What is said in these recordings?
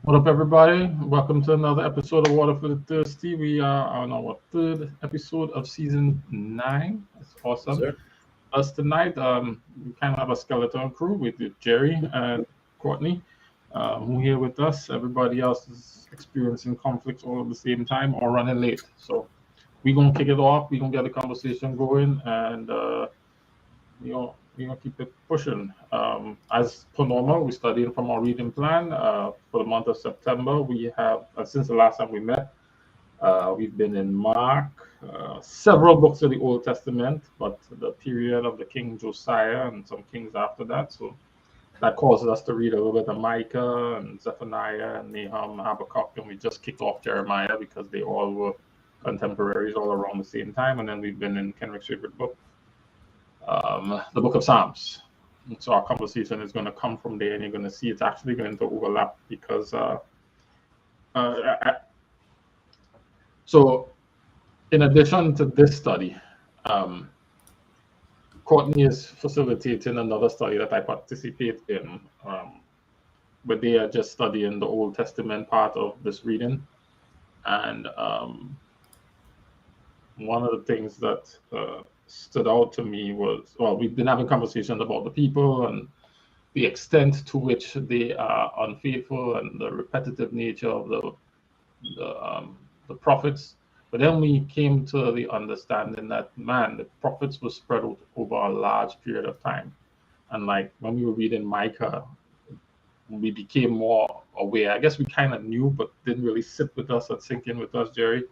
What up, everybody? Welcome to another episode of Water for the Thirsty. We are on our third episode of season 9. It's awesome. Sir. Us tonight, we kind of have a skeleton crew with Jerry and Courtney, who here with us. Everybody else is experiencing conflicts all at the same time or running late. So we're gonna kick it off. We're gonna get the conversation going, and we're gonna keep it pushing. As per normal, we're studying from our reading plan for the month of September. We have since the last time we met, we've been in Mark, several books of the Old Testament, but the period of the King Josiah and some kings after that. So that causes us to read a little bit of Micah and Zephaniah and Nahum, Habakkuk, and we just kicked off Jeremiah because they all were contemporaries all around the same time. And then we've been in Kenrick's favorite book, the book of Psalms. And so our conversation is going to come from there, and you're going to see it's actually going to overlap because so in addition to this study, Courtney is facilitating another study that I participate in, but they are just studying the Old Testament part of this reading. And one of the things that stood out to me was, well, we've been having conversations about the people and the extent to which they are unfaithful and the repetitive nature of the prophets. But then we came to the understanding that, man, the prophets were spread out over a large period of time. And like when we were reading Micah, we became more aware. I guess we kind of knew, but didn't really sit with us and sink in with us, Jerry,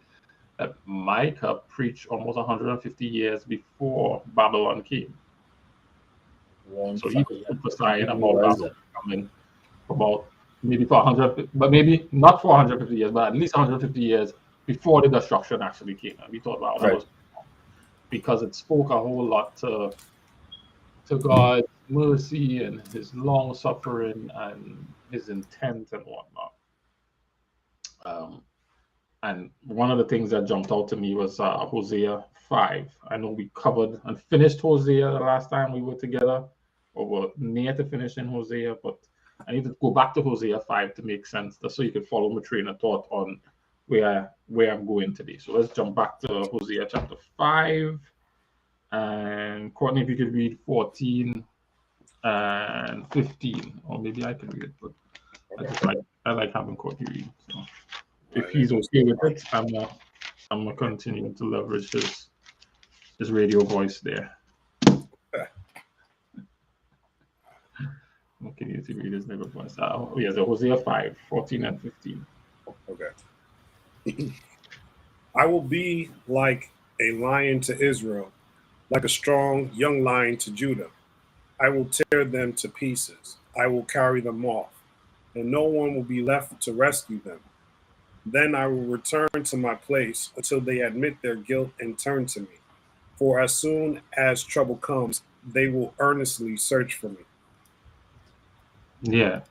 that Micah preached almost 150 years before Babylon came. So he was prophesying about Babylon coming about maybe for 100, but maybe not for 150 years, but at least 150 years before the destruction actually came. And we thought, wow, that was because it spoke a whole lot to God's mercy and his long suffering and his intent and whatnot. And one of the things that jumped out to me was Hosea 5. I know we covered and finished Hosea the last time we were together, or were near to finishing Hosea, but I need to go back to Hosea 5 to make sense, just so you can follow my train of thought on where I'm going today. So let's jump back to Hosea chapter 5. And Courtney, if you could read 14 and 15, or maybe I can read it, but I like having Courtney read. So if he's okay with it, I'm gonna continue to leverage his radio voice there. Okay, you to read his radio voice. So Hosea 5, 14 and 15. Okay. I will be like a lion to Israel, like a strong young lion to Judah. I will tear them to pieces. I will carry them off, and no one will be left to rescue them. Then I will return to my place until they admit their guilt and turn to me. For as soon as trouble comes, they will earnestly search for me. Yeah.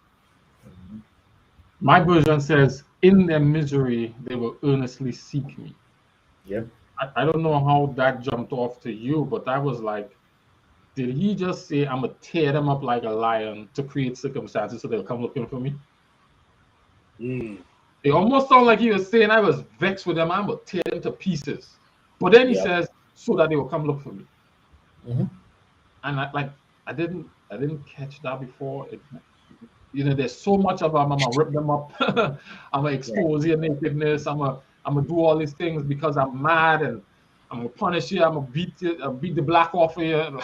My version says, in their misery, they will earnestly seek me. Yep. I don't know how that jumped off to you, but I was like, did he just say, I'm going to tear them up like a lion to create circumstances so they'll come looking for me? It almost sounded like he was saying, I was vexed with them, I'm going to tear them to pieces. But then he says, so that they will come look for me. Mm-hmm. And I didn't catch that before. There's so much of them. I'm gonna rip them up. I'm gonna expose your nakedness. I'm gonna do all these things because I'm mad, and I'm gonna punish you. I'm gonna beat the black off of you.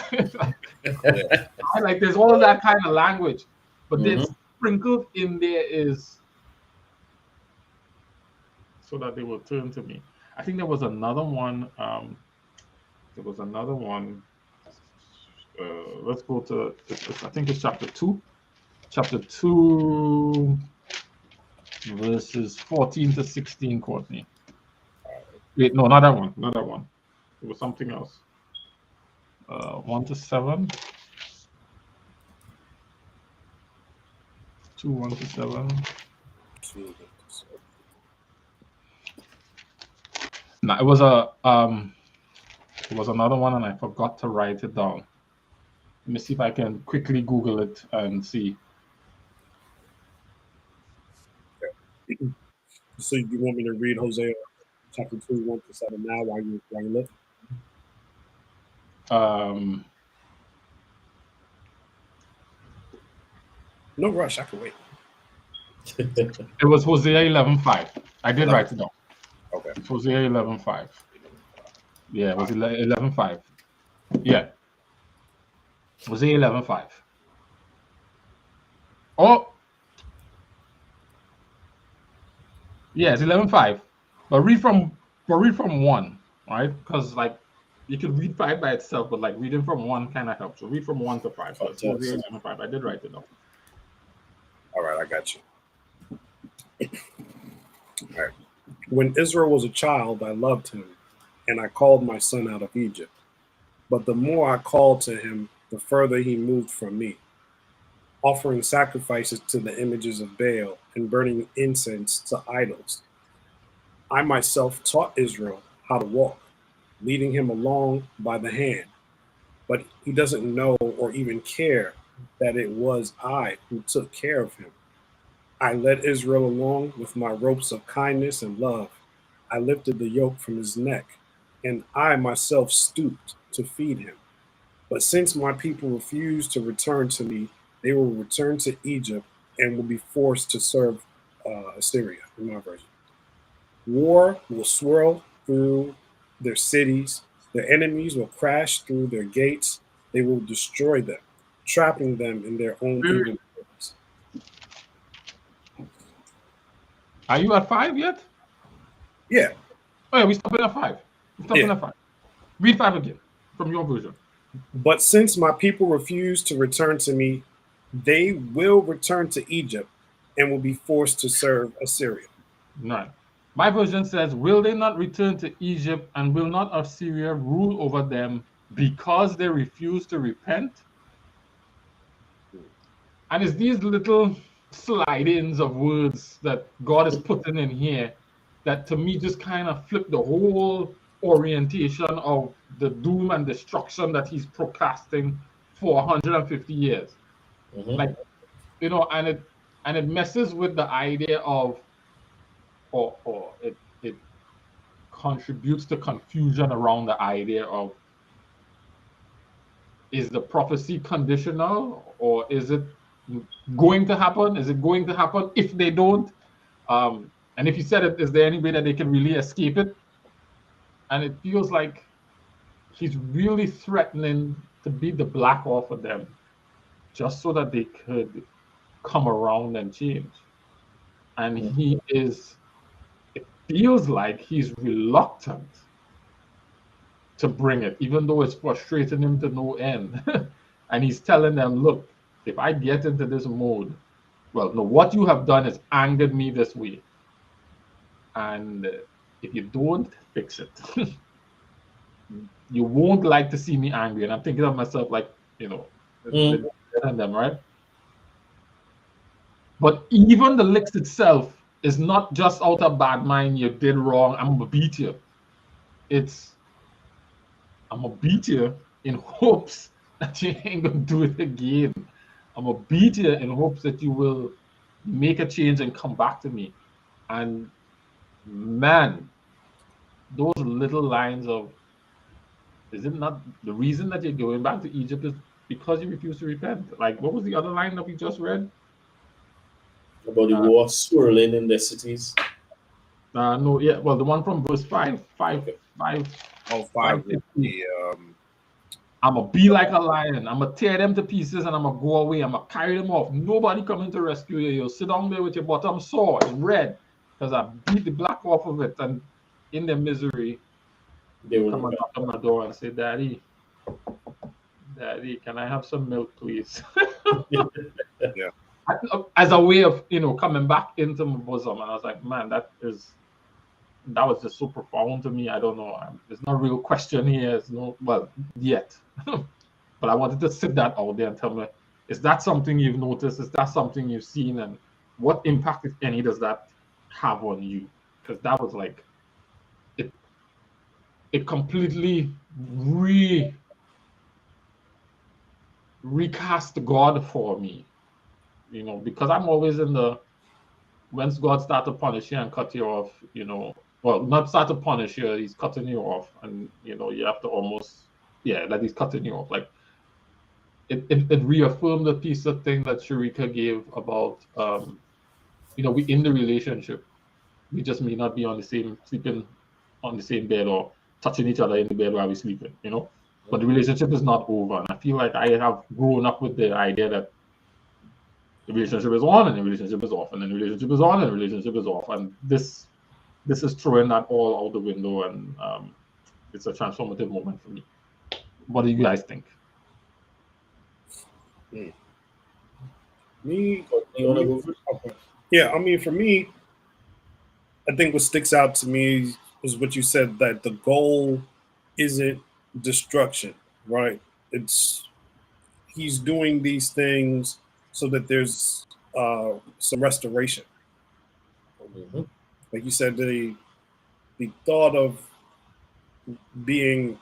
Like there's all of that kind of language, but then sprinkled in there is so that they will turn to me. I think there was another one. Let's go to. I think it's chapter 2. Chapter 2, verses 14 to 16, Courtney. Wait, no, not that one. Not that one. It was something else. 1 to 7. 2, 1 to 7. No, it was another one, and I forgot to write it down. Let me see if I can quickly Google it and see. So you want me to read Hosea chapter 2, 1-7 now while you look? Um, No rush, I can wait. it was Hosea 11:5. I did 11. write it down. Okay. It's Hosea 11:5. Yeah, it was 11:5. Yeah, Hosea 11:5. Oh, yeah, it's 11:5. But read from one, right? Because like you could read five by itself, but like reading from one kind of helps. So read from 1 to 5. So it's Hosea 11:5. I did write it down. All right, I got you. All right. When Israel was a child, I loved him, and I called my son out of Egypt. But the more I called to him, the further he moved from me, offering sacrifices to the images of Baal and burning incense to idols. I myself taught Israel how to walk, leading him along by the hand. But he doesn't know or even care that it was I who took care of him. I led Israel along with my ropes of kindness and love. I lifted the yoke from his neck, and I myself stooped to feed him. But since my people refuse to return to me, they will return to Egypt and will be forced to serve Assyria, in my version. War will swirl through their cities. Their enemies will crash through their gates. They will destroy them, trapping them in their own evil ways. Are you at 5 yet? Yeah. Oh yeah, we stopping at 5. We stopping at 5. Read 5 again from your version. But since my people refuse to return to me, they will return to Egypt and will be forced to serve Assyria. Right. My version says, will they not return to Egypt, and will not Assyria rule over them because they refuse to repent? And it's these little slide-ins of words that God is putting in here that to me just kind of flip the whole orientation of the doom and destruction that he's procasting for 150 years. Like, you know, and it messes with the idea of, or it contributes to confusion around the idea of, is the prophecy conditional, or is it going to happen? Is it going to happen if they don't? And if you said it, is there any way that they can really escape it? And it feels like he's really threatening to beat the black off of them just so that they could come around and change. And he is, it feels like he's reluctant to bring it, even though it's frustrating him to no end. And he's telling them, look, if I get into this mode, well, no, what you have done is angered me this way. And if you don't fix it, you won't like to see me angry. And I'm thinking of myself like, you know, and them, right? But even the licks itself is not just out of bad mind, you did wrong, I'm gonna beat you. It's, I'm gonna beat you in hopes that you ain't gonna do it again. I'm gonna beat you in hopes that you will make a change and come back to me. And man, those little lines of, is it not the reason that you're going back to Egypt is because you refuse to repent? Like, what was the other line that we just read? About the war swirling in the cities. No, yeah, well, the one from verse 5. Oh, 5 is the I'm gonna be like a lion. I'm gonna tear them to pieces and I'm gonna go away. I'm gonna carry them off. Nobody coming to rescue you. You'll sit down there with your bottom sore and red because I beat the black off of it. And in their misery, They will come and knock on my door and say, Daddy, can I have some milk, please? Yeah. As a way of, you know, coming back into my bosom. And I was like, man, that was just so profound to me. I don't know. There's no real question here. It's no, well, yet. But I wanted to sit that out there and tell me, is that something you've noticed? Is that something you've seen? And what impact, if any, does that have on you? Because that was like, it completely recast God for me. You know, because I'm always in the, once God start to punish you and cut you off, well, not start to punish you, he's cutting you off, and you have to almost, that he's cutting you off. Like it reaffirmed the piece of thing that Sharika gave about, we in the relationship, we just may not be sleeping on the same bed or touching each other in the bed while we're sleeping, but the relationship is not over. And I feel like I have grown up with the idea that the relationship is on and the relationship is off, and then the relationship is on and the relationship is off. And this is throwing that all out the window, and it's a transformative moment for me. What do you guys think? Me, You want to go first? okay. Yeah, I mean, for me, I think what sticks out to me is what you said, that the goal isn't destruction, right? It's he's doing these things so that there's some restoration. Mm-hmm. Like you said, the thought of being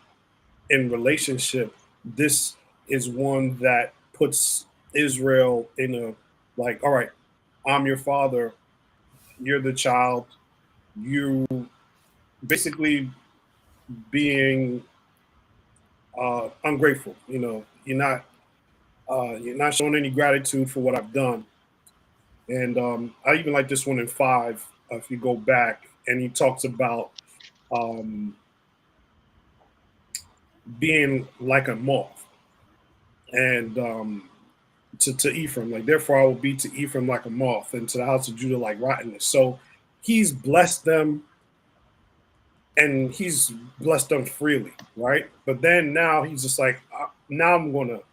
in relationship, this is one that puts Israel in a, like, all right, I'm your father, you're the child, you basically being ungrateful. You're not showing any gratitude for what I've done. And I even like this one in 5. If you go back, and he talks about um, being like a moth, and to Ephraim, like, therefore I will be to Ephraim like a moth, and to the house of Judah like rottenness. So he's blessed them, and he's blessed them freely, right? But then now he's just like, now I'm going to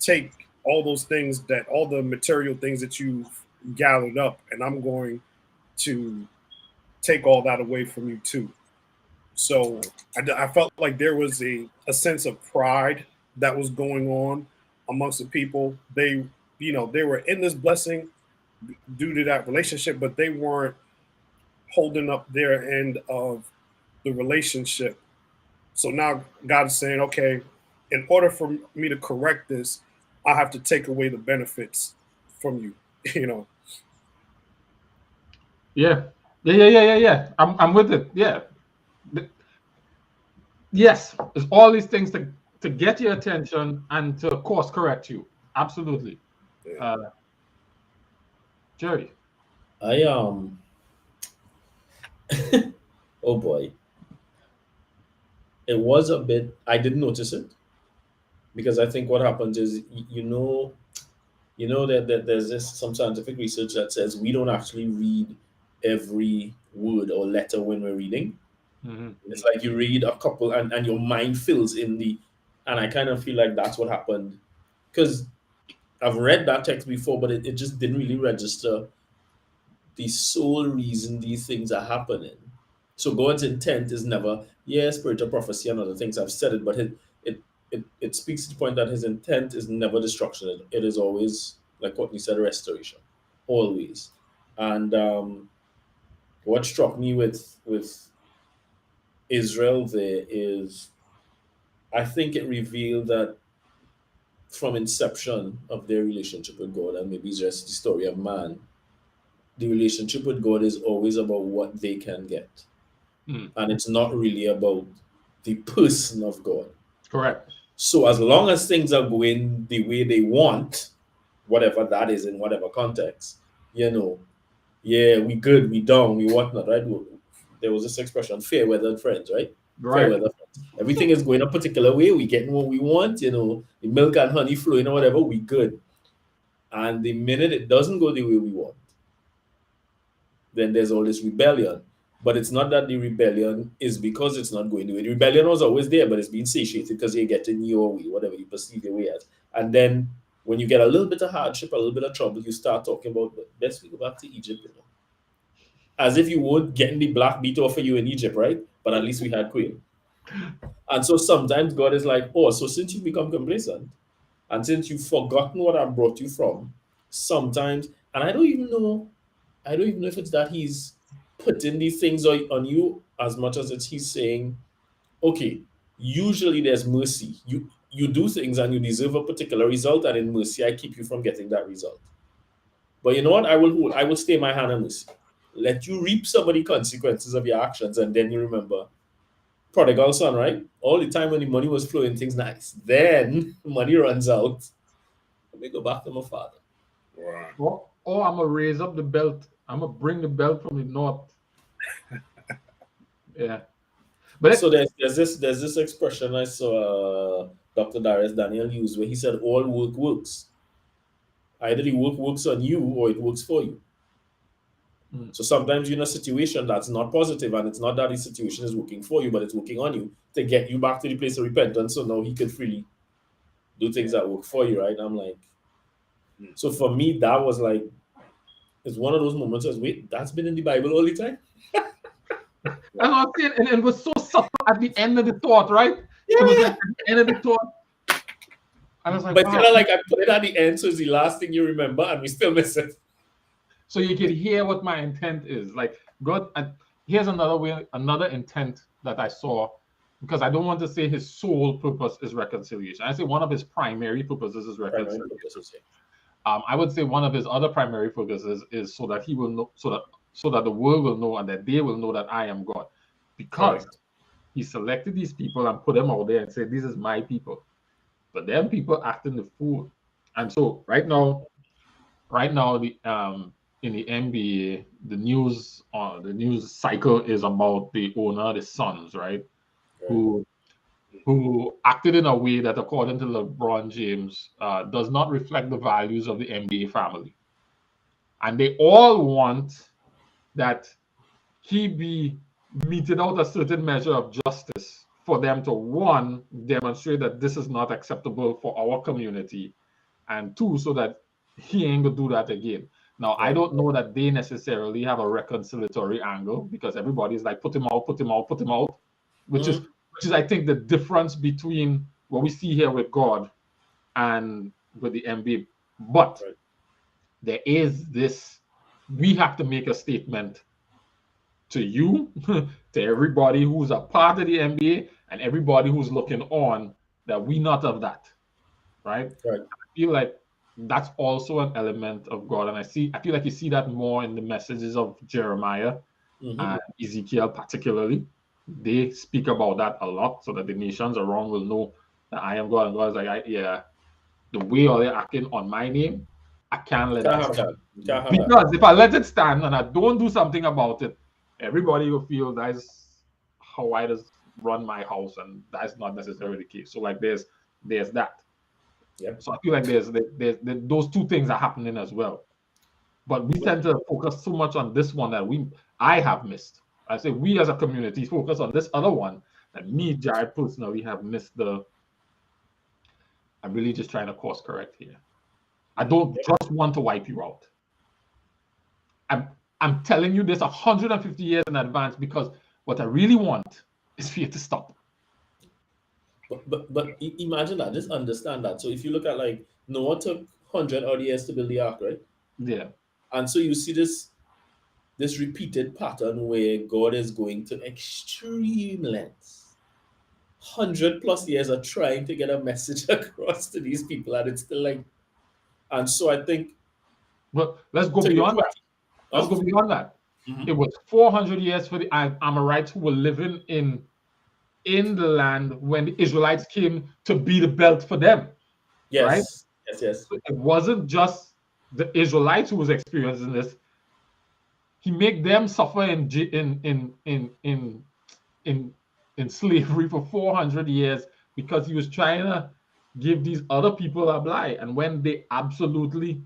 take all those things, all the material things that you've gathered up, and I'm going to take all that away from you too. So I felt like there was a sense of pride that was going on amongst the people. They were in this blessing due to that relationship, but they weren't holding up their end of the relationship. So now God is saying, okay, in order for me to correct this, I have to take away the benefits from you. Yeah. I'm with it. Yeah. Yes, it's all these things to get your attention and to course correct you. Absolutely. Yeah. Jerry. I oh boy. It was a bit, I didn't notice it, because I think what happens is, that there's some scientific research that says we don't actually read every word or letter when we're reading. Mm-hmm. It's like you read a couple, and your mind fills in and I kind of feel like that's what happened, because I've read that text before, but it just didn't really register the sole reason these things are happening. So God's intent is never, spiritual prophecy and other things. I've said it, but it speaks to the point that his intent is never destruction. It is always, like what you said, restoration, always. And what struck me with Israel there is, I think it revealed that from inception of their relationship with God, and maybe it's just the story of man, the relationship with God is always about what they can get. And it's not really about the person of God. Correct. So as long as things are going the way they want, whatever that is in whatever context, we good, we down, we whatnot, right? There was this expression, fair weather friends, right? Fair weather friends. Everything is going a particular way, we getting what we want, the milk and honey flowing or whatever, we good. And the minute it doesn't go the way we want, then there's all this rebellion. But it's not that the rebellion is because it's not going the way. The rebellion was always there, but it's being satiated because you're getting your way, whatever you perceive your way as. And then when you get a little bit of hardship, a little bit of trouble, you start talking about, best we go back to Egypt. As if you weren't getting the black beat off of you in Egypt, right? But at least we had quail. And so sometimes God is like, so since you become complacent, and since you've forgotten what I brought you from, sometimes, and I don't even know if it's that he's putting these things on you as much as he's saying, okay, usually there's mercy. You do things and you deserve a particular result, and in mercy, I keep you from getting that result. But you know what? I will stay my hand on this. Let you reap some of the consequences of your actions, and then you remember prodigal son, right? All the time when the money was flowing, things nice. Then money runs out. Let me go back to my father. Wow. Or I'm gonna raise up the belt. I'm gonna bring the belt from the north. Yeah, but So there's this expression I saw Dr. Darius Daniel use where he said all work works. Either the work works on you or it works for you. Mm. So sometimes you're in a situation that's not positive, and it's not that the situation is working for you, but it's working on you to get you back to the place of repentance. So now he can freely do things that work for you, right? I'm like, so for me, that was like, it's one of those moments as wait, that's been in the Bible all the time. that's what I'm saying, and it was so subtle at the end of the thought, right? It was like at the end of the thought. I was like, But wow. kind of like I put it at the end, so it's the last thing you remember, and we still miss it. So you can hear what my intent is. Like God, and here's another way, another intent that I saw, because I don't want to say his sole purpose is reconciliation. I say one of his primary purposes is reconciliation. I would say one of his other primary focuses is so that he will know, so that the world will know, and that they will know that I am God, because he selected these people and put them out there and said, "This is my people." But them people acting the fool, and so right now, the in the NBA, the news cycle is about the owner, the Suns, right? Who acted in a way that, according to LeBron James, does not reflect the values of the NBA family. And they all want that he be meted out a certain measure of justice for them to, one, demonstrate that this is not acceptable for our community, and two, so that he ain't gonna do that again. Now, I don't know that they necessarily have a reconciliatory angle, because everybody's like, put him out, put him out, put him out, which is I think the difference between what we see here with God and with the NBA. But there is this, we have to make a statement to you, to everybody who's a part of the NBA and everybody who's looking on, that we not of that, right? I feel like that's also an element of God, and I feel like you see that more in the messages of Jeremiah and Ezekiel, particularly. They speak about that a lot, so that the nations around will know that I am God. And God is like, the way all they're acting on my name, I can't let that stand. Because if I let it stand and I don't do something about it, everybody will feel that's how I just run my house, and that's not necessarily the case. So like there's that. So I feel like there's those two things are happening as well. But we tend to focus so much on this one that I have missed. I say we as a community focus on this other one that me, Jared, personally have missed the. I'm really just trying to course correct here. I don't just want to wipe you out. I'm telling you this 150 years in advance, because what I really want is for you to stop. But imagine that. Just understand that. So if you look at, like, Noah took 100 odd years to build the ark, right? Yeah. And so you see this repeated pattern where God is going to extreme lengths. 100+ years of trying to get a message across to these people, and it's still like, and so I think. But let's go beyond that. Let's go beyond that. It was 400 years for the Amorites who were living in the land when the Israelites came to be the belt for them. Right? Yes. So it wasn't just the Israelites who was experiencing this. He made them suffer in slavery for 400 years because he was trying to give these other people a blight. And when they absolutely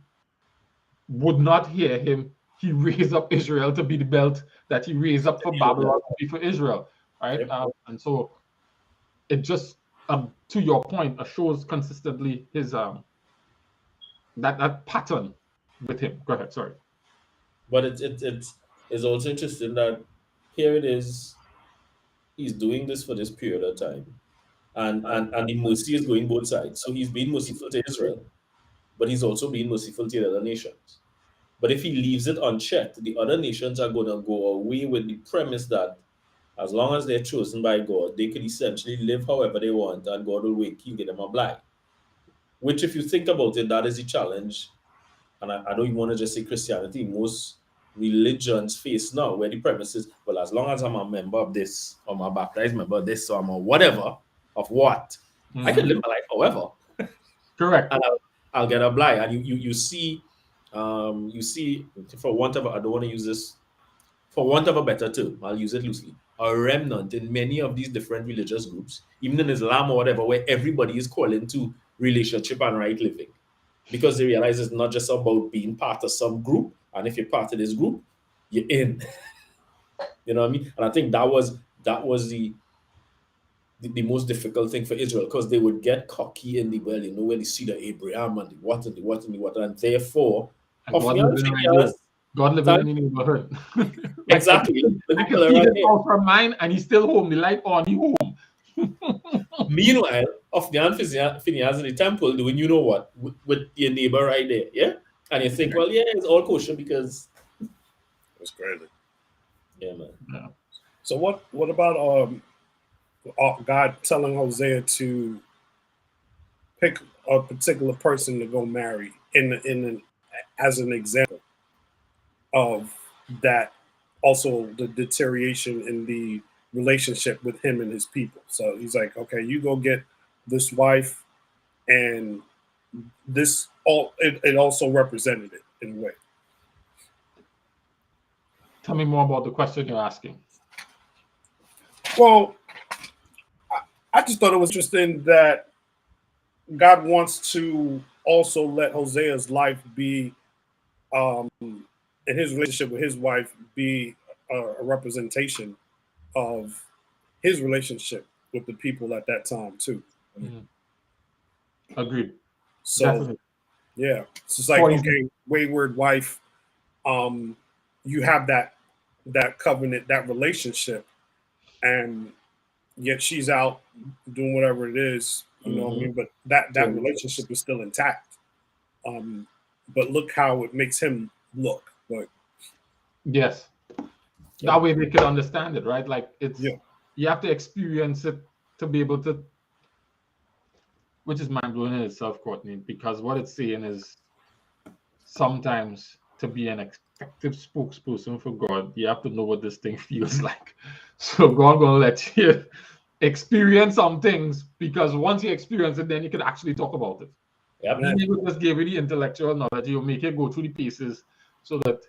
would not hear him, he raised up Israel to be the belt that he raised up for Babylon to be for Israel, right? And so it just, to your point, shows consistently his that pattern with him. Go ahead, sorry. But it's also interesting that here it is, he's doing this for this period of time, and the mercy is going both sides. So he's being merciful to Israel, but he's also being merciful to the other nations. But if he leaves it unchecked, the other nations are going to go away with the premise that as long as they're chosen by God, they could essentially live however they want, and God will wait, he'll get them a blight. Which, if you think about it, that is the challenge and I don't even want to just say Christianity, most religions face now, where the premise is, well, as long as I'm a member of this, or I'm a baptized member of this, or I'm a whatever of what, I can live my life however. Correct. And I'll get a blight. And you see, for want of I don't want to use this, for want of a better term, I'll use it loosely, a remnant in many of these different religious groups, even in Islam or whatever, where everybody is calling to relationship and right living, because they realize it's not just about being part of some group, and if you're part of this group, you're in. You know what I mean? And I think that was the most difficult thing for Israel, because they would get cocky in the, well, you know, when they see the Abraham and the what and the what and the what, and therefore, God living in the neighborhood. Exactly. I can see his house from mine, and he's still home. The light on, he home. Meanwhile, Ophnian Phineas in the temple doing, you know what, with your neighbor right there, yeah? And you think, well, yeah, it's all kosher because That's crazy. yeah, man. Yeah. So what about God telling Hosea to pick a particular person to go marry as an example of that, also the deterioration in the relationship with him and his people. So he's like, okay, you go get this wife, and this it also represented it in a way. Tell me more about the question you're asking. Well, I just thought it was interesting that God wants to also let Hosea's life be, in his relationship with his wife, be a representation of his relationship with the people at that time too. Agreed. So Definitely. yeah, it's just like, okay, wayward wife, you have that covenant, that relationship, and yet she's out doing whatever it is, you know what I mean? But that relationship is still intact. But look how it makes him look. But yes, that way they could understand it, right? Like it's you have to experience it to be able to, which is mind blowing in itself, Courtney, because what it's saying is sometimes to be an effective spokesperson for God, you have to know what this thing feels like. So God gonna let you experience some things, because once you experience it, then you can actually talk about it. He will just give you the intellectual knowledge. You'll make it go through the paces so that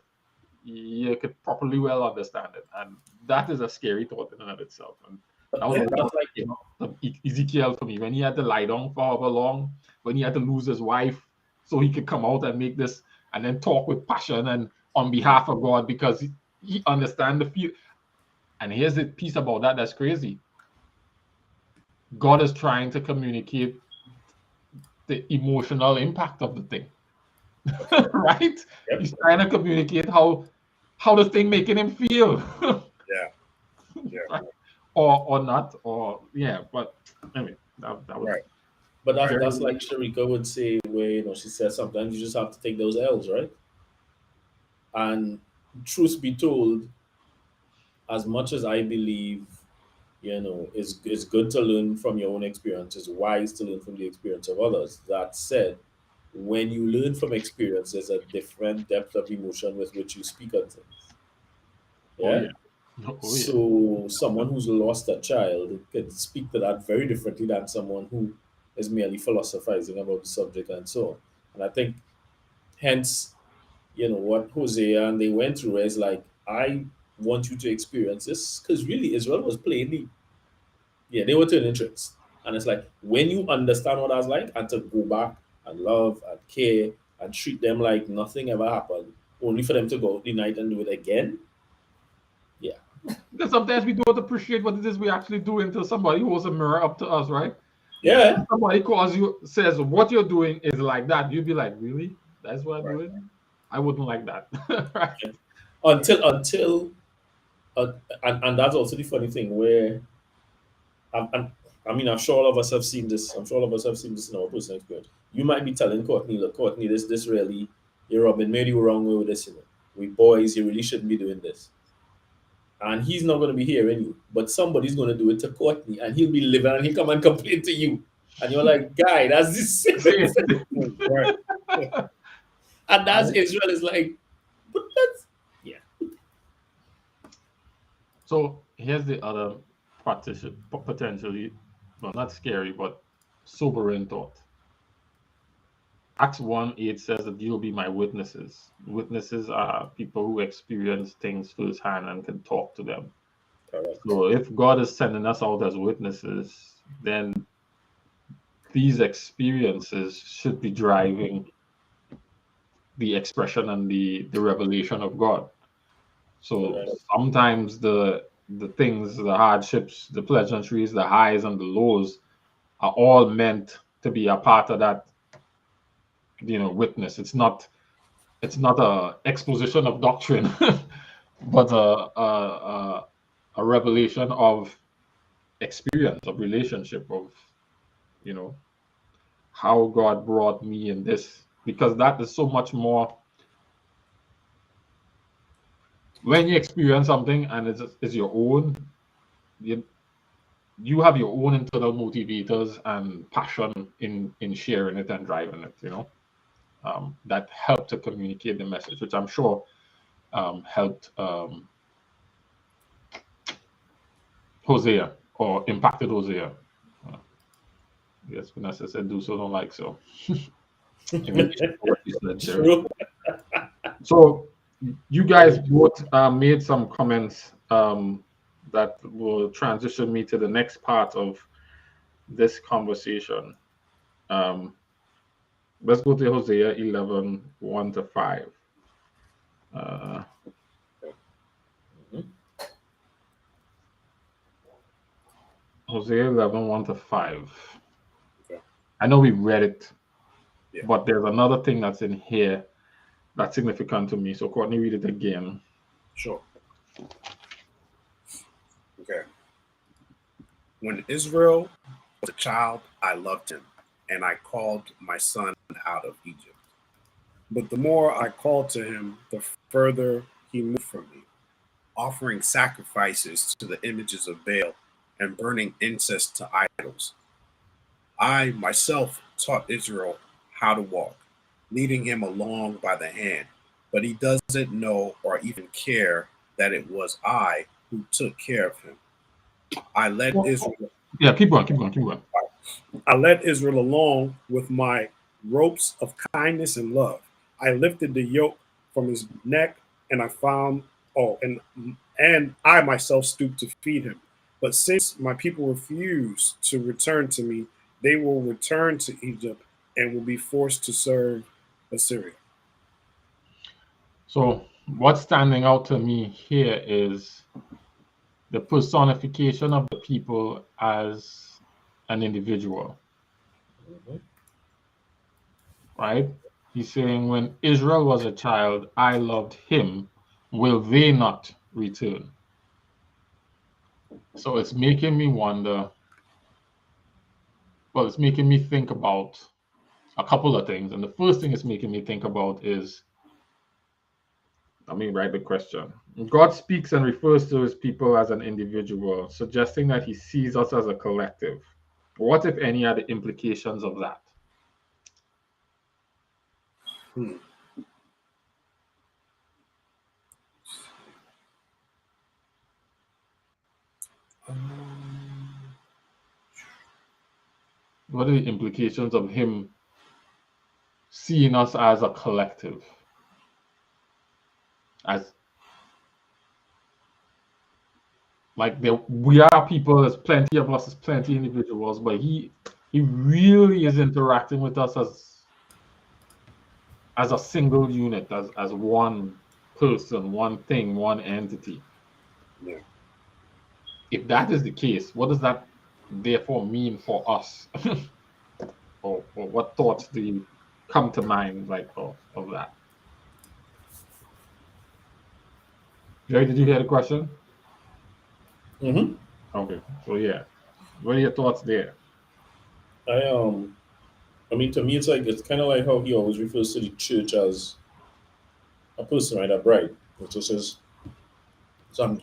you could properly well understand it. And that is a scary thought in and of itself. And that was like, you know, Ezekiel for me, when he had to lie down for however long, when he had to lose his wife so he could come out and make this and then talk with passion and on behalf of God, because he understands the feel. And here's the piece about that that's crazy. God is trying to communicate the emotional impact of the thing. Right? Yep. He's trying to communicate how the thing making him feel. Yeah. or not, or but anyway, that was right. But that's like Sharika would say, where, you know, she says sometimes you just have to take those L's, right? And truth be told, as much as I believe, you know, it's good to learn from your own experience, it's wise to learn from the experience of others. That said, when you learn from experience, there's a different depth of emotion with which you speak on things. Yeah. So someone who's lost a child can speak to that very differently than someone who is merely philosophizing about the subject and so on. And I think, hence, you know, what Hosea and they went through is like, I want you to experience this, because really Israel was playing they were turning tricks. And it's like, when you understand what I was like, and to go back and love and care and treat them like nothing ever happened, only for them to go out the night and do it again. Yeah. Because sometimes we don't appreciate what it is we actually do until somebody holds a mirror up to us, right? Yeah. If somebody calls you, says what you're doing is like that, you'd be like, really? That's what I'm doing? I wouldn't like that. Right? Yeah. Until and that's also the funny thing where I'm sure all of us have seen this. I'm sure all of us have seen this in our personal experience. You might be telling Courtney, look, Courtney, this really, you're rubbing maybe the wrong way with this, you know. We boys, you really shouldn't be doing this. And he's not going to be hearing you, but somebody's going to do it to Courtney, and he'll be living and he'll come and complain to you. And you're like, guy, that's the same. Right. And that's Israel is like, but that's So here's the other potentially, well, not scary, but sobering thought. Acts 1:8 says that you'll be my witnesses. Witnesses are people who experience things firsthand and can talk to them. correct. So if God is sending us out as witnesses, then these experiences should be driving the expression and the revelation of God. So Correct. sometimes the things, the hardships, the pleasantries, the highs and the lows are all meant to be a part of that, witness. It's not a exposition of doctrine, but a revelation of experience, of relationship, of you know how God brought me in this, because that is so much more. When you experience something and it's your own, you have your own internal motivators and passion in sharing it and driving it. That help to communicate the message, which I'm sure helped Hosea or impacted Hosea. Uh, yes, Vanessa said, "Do so, don't like so." In relation to what you said, Jerry. True. So you guys both made some comments that will transition me to the next part of this conversation. Um, let's go to Hosea 11, 1 to 5. Mhm. Hosea 11, 1 to 5. Okay. I know we read it, Yeah. but there's another thing that's in here that's significant to me. So Courtney, read it again. Sure. Okay. When Israel was a child, I loved him, and I called my son out of Egypt. But the more I called to him, the further he moved from me, offering sacrifices to the images of Baal and burning incense to idols. I myself taught Israel how to walk, leading him along by the hand, but he doesn't know or even care that it was I who took care of him. I led Israel Yeah, keep going, keep going, keep going. I led Israel along with my ropes of kindness and love. I lifted the yoke from his neck, and I found and I myself stooped to feed him. But since my people refuse to return to me, they will return to Egypt and will be forced to serve Assyria. So what's standing out to me here is the personification of the people as an individual, Mhm. right? He's saying, when Israel was a child, I loved him. Will they not return? So it's making me wonder, well, it's making me think about a couple of things. And the first thing it's making me think about is, let me write the question. God speaks and refers to his people as an individual, suggesting that he sees us as a collective. What, if any, are the implications of that? Hmm. Um, What are the implications of him seeing us as a collective? As like we are people, there's plenty of us, there's plenty of individuals, but he really is interacting with us as a single unit, as one person, one thing, one entity. yeah. If that is the case, what does that therefore mean for us? or what thoughts do you come to mind, like, of that? Jerry, did you hear the question? Mhm. Okay, so yeah, what are your thoughts there? I I mean, to me, it's kind of like how he always refers to the church as a person, right? A bride. It just says, so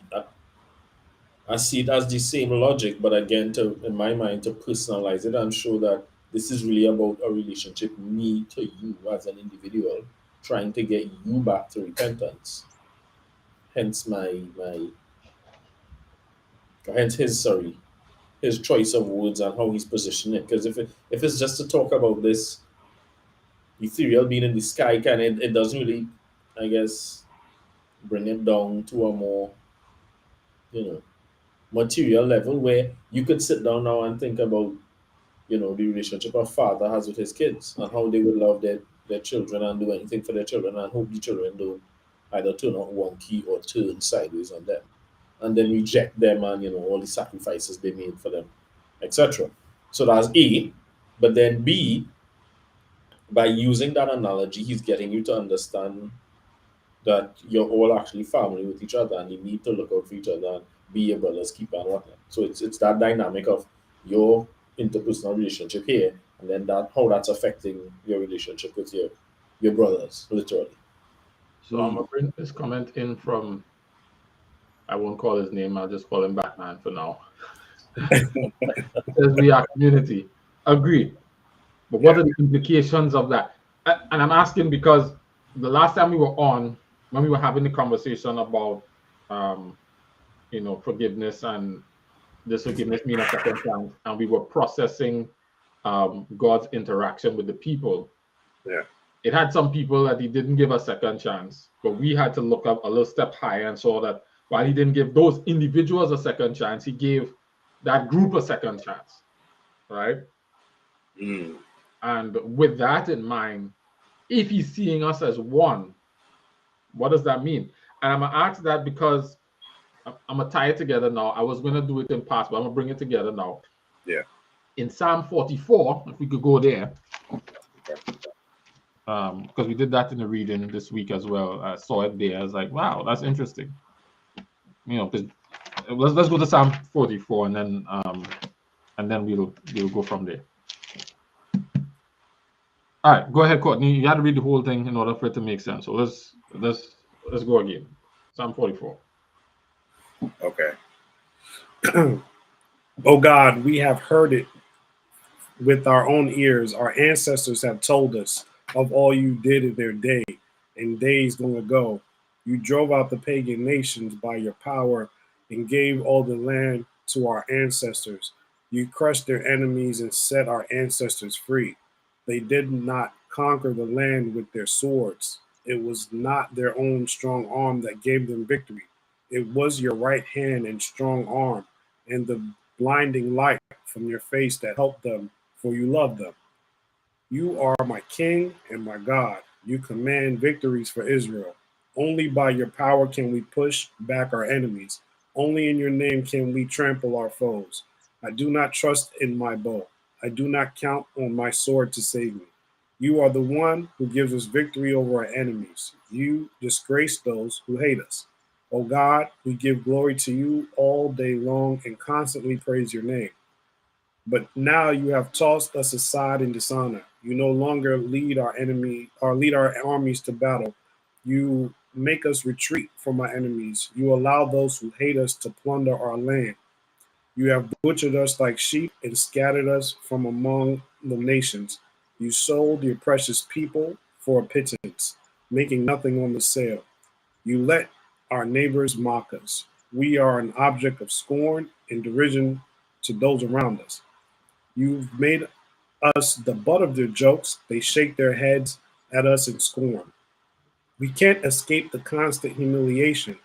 I see it as the same logic, but again, to in my mind, to personalize it and show that this is really about a relationship, me to you as an individual. trying to get you back to repentance. Hence his choice of words and how he's positioned it. Because if it's just to talk about this ethereal being in the sky, it doesn't really, I guess, bring it down to a more, material level where you could sit down now and think about, the relationship a father has with his kids and how they would love their children and do anything for their children and hope the children don't either turn out wonky or turn sideways on them and then reject them and, all the sacrifices they made for them, etc. So that's A. But then B, by using that analogy, he's getting you to understand that you're all actually family with each other and you need to look out for each other and be your brother's keeper and whatnot. So it's that dynamic of your interpersonal relationship here and then how that's affecting your relationship with your brothers, literally. So I'm gonna bring this comment in from, I won't call his name, I'll just call him Batman for now. It says we are community. Agreed. But what are the implications of that? And I'm asking because the last time we were on, when we were having the conversation about forgiveness and this forgiveness mean a second chance, and we were processing God's interaction with the people. Yeah. It had some people that he didn't give a second chance, but we had to look up a little step higher and saw that while he didn't give those individuals a second chance, he gave that group a second chance, right? And with that in mind, if he's seeing us as one, what does that mean? And I'm gonna ask that because I'm gonna tie it together now. I was gonna do it in past, but I'm gonna bring it together now. Yeah. In Psalm 44, if we could go there, because we did that in the reading this week as well. I saw it there. I was like, wow, that's interesting. Because let's go to Psalm 44 and then we'll go from there. All right, go ahead, Courtney. You got to read the whole thing in order for it to make sense. So let's go again. Psalm 44. Okay. Oh God, we have heard it with our own ears. Our ancestors have told us of all you did in their day, in days long ago. You drove out the pagan nations by your power and gave all the land to our ancestors. You crushed their enemies and set our ancestors free. They did not conquer the land with their swords. It was not their own strong arm that gave them victory. It was your right hand and strong arm and the blinding light from your face that helped them, for you love them. You are my king and my God. You command victories for Israel. Only by your power can we push back our enemies. Only in your name can we trample our foes. I do not trust in my bow. I do not count on my sword to save me. You are the one who gives us victory over our enemies. You disgrace those who hate us. O God, we give glory to you all day long and constantly praise your name. But now you have tossed us aside in dishonor. You no longer lead our armies to battle. You make us retreat from our enemies. You allow those who hate us to plunder our land. You have butchered us like sheep and scattered us from among the nations. You sold your precious people for a pittance, making nothing on the sale. You let our neighbors mock us. We are an object of scorn and derision to those around us. You've made us the butt of their jokes. They shake their heads at us in scorn. We can't escape the constant humiliation.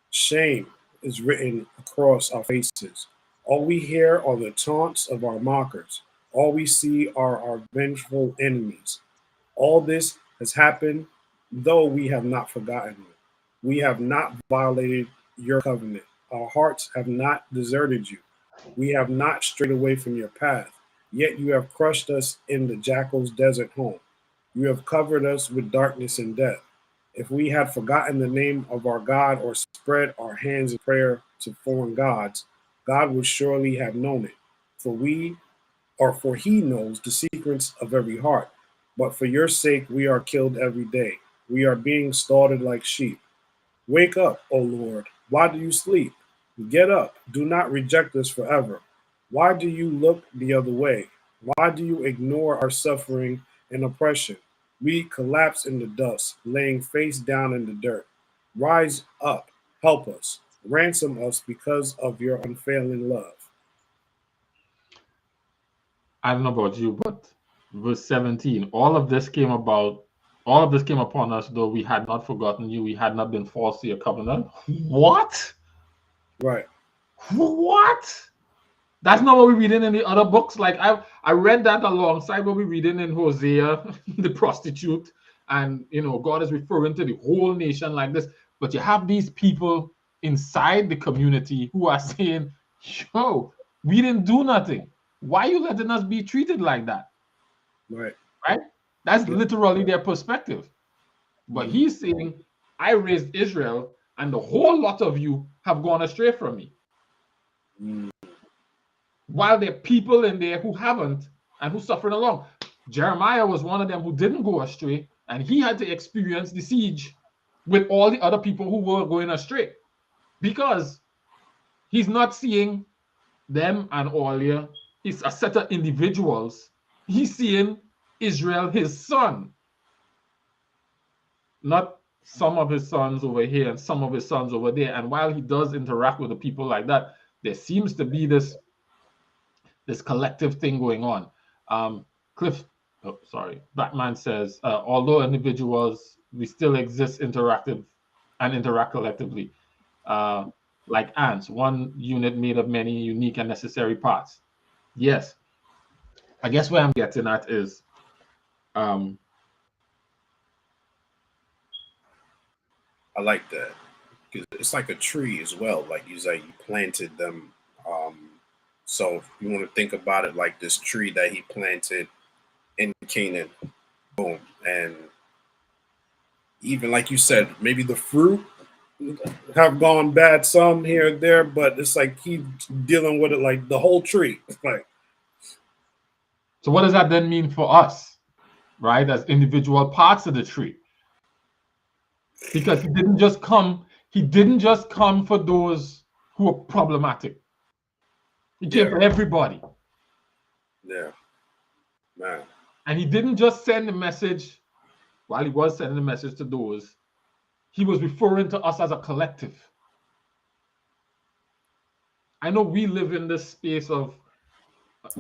Shame is written across our faces. All we hear are the taunts of our mockers. All we see are our vengeful enemies. All this has happened, though we have not forgotten you. We have not violated your covenant. Our hearts have not deserted you. We have not strayed away from your path. Yet you have crushed us in the jackal's desert home. You have covered us with darkness and death. If we had forgotten the name of our God or spread our hands in prayer to foreign gods, God would surely have known it. For he knows the secrets of every heart. But for your sake, we are killed every day. We are being slaughtered like sheep. Wake up, O Lord. Why do you sleep? Get up. Do not reject us forever. Why do you look the other way? Why do you ignore our suffering and oppression? We collapse in the dust, laying face down in the dirt. Rise up, help us, ransom us because of your unfailing love. I don't know about you, but verse 17, all of this came upon us, though we had not forgotten you, we had not been false to your covenant. What? Right. What? That's not what we're reading in the other books. Like I read that alongside what we're reading in Hosea, the prostitute, and God is referring to the whole nation like this. But you have these people inside the community who are saying, "Yo, we didn't do nothing. Why are you letting us be treated like that?" Right. Right? That's literally their perspective. But he's saying, "I raised Israel, and the whole lot of you have gone astray from me." Mm. While there are people in there who haven't and who suffered along. Jeremiah was one of them who didn't go astray, and he had to experience the siege with all the other people who were going astray because he's not seeing them and Olia. It's a set of individuals. He's seeing Israel, his son, not some of his sons over here and some of his sons over there. And while he does interact with the people like that, there seems to be this collective thing going on. Batman says, although individuals, we still exist interactive and interact collectively, like ants, one unit made of many unique and necessary parts. Yes. I guess where I'm getting at is, I like that. Because it's like a tree as well. Like you say, you planted them. So if you want to think about it like this tree that he planted in Canaan, boom. And even like you said, maybe the fruit have gone bad some here and there, but it's like he's dealing with it like the whole tree. Like, so what does that then mean for us, right? As individual parts of the tree? Because he didn't just come for those who are problematic. He came for everybody. Yeah. Man. And he didn't just send the message, while he was sending the message to those, he was referring to us as a collective. I know we live in this space of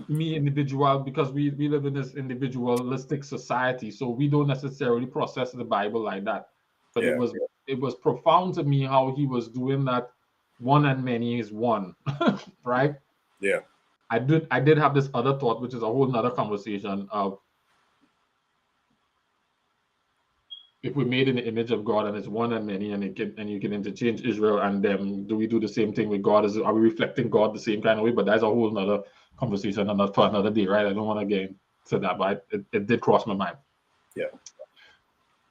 me individual because we live in this individualistic society, so we don't necessarily process the Bible like that. But it was profound to me how he was doing that. One and many is one, right? Yeah. I did have this other thought, which is a whole nother conversation of if we're made in the image of God and it's one and many, and you can interchange Israel and them, do we do the same thing with God? Are we reflecting God the same kind of way? But that's a whole nother conversation for another day, right? I don't want to get into that, but it did cross my mind. Yeah.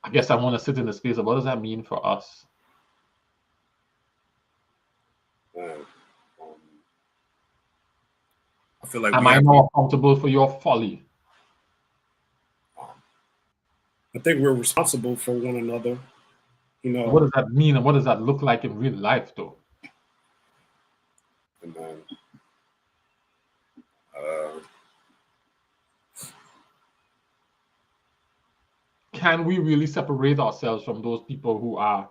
I guess I want to sit in the space of what does that mean for us? I feel like am I more accountable for your folly? I think we're responsible for one another. What does that mean, and what does that look like in real life, though? And can we really separate ourselves from those people who are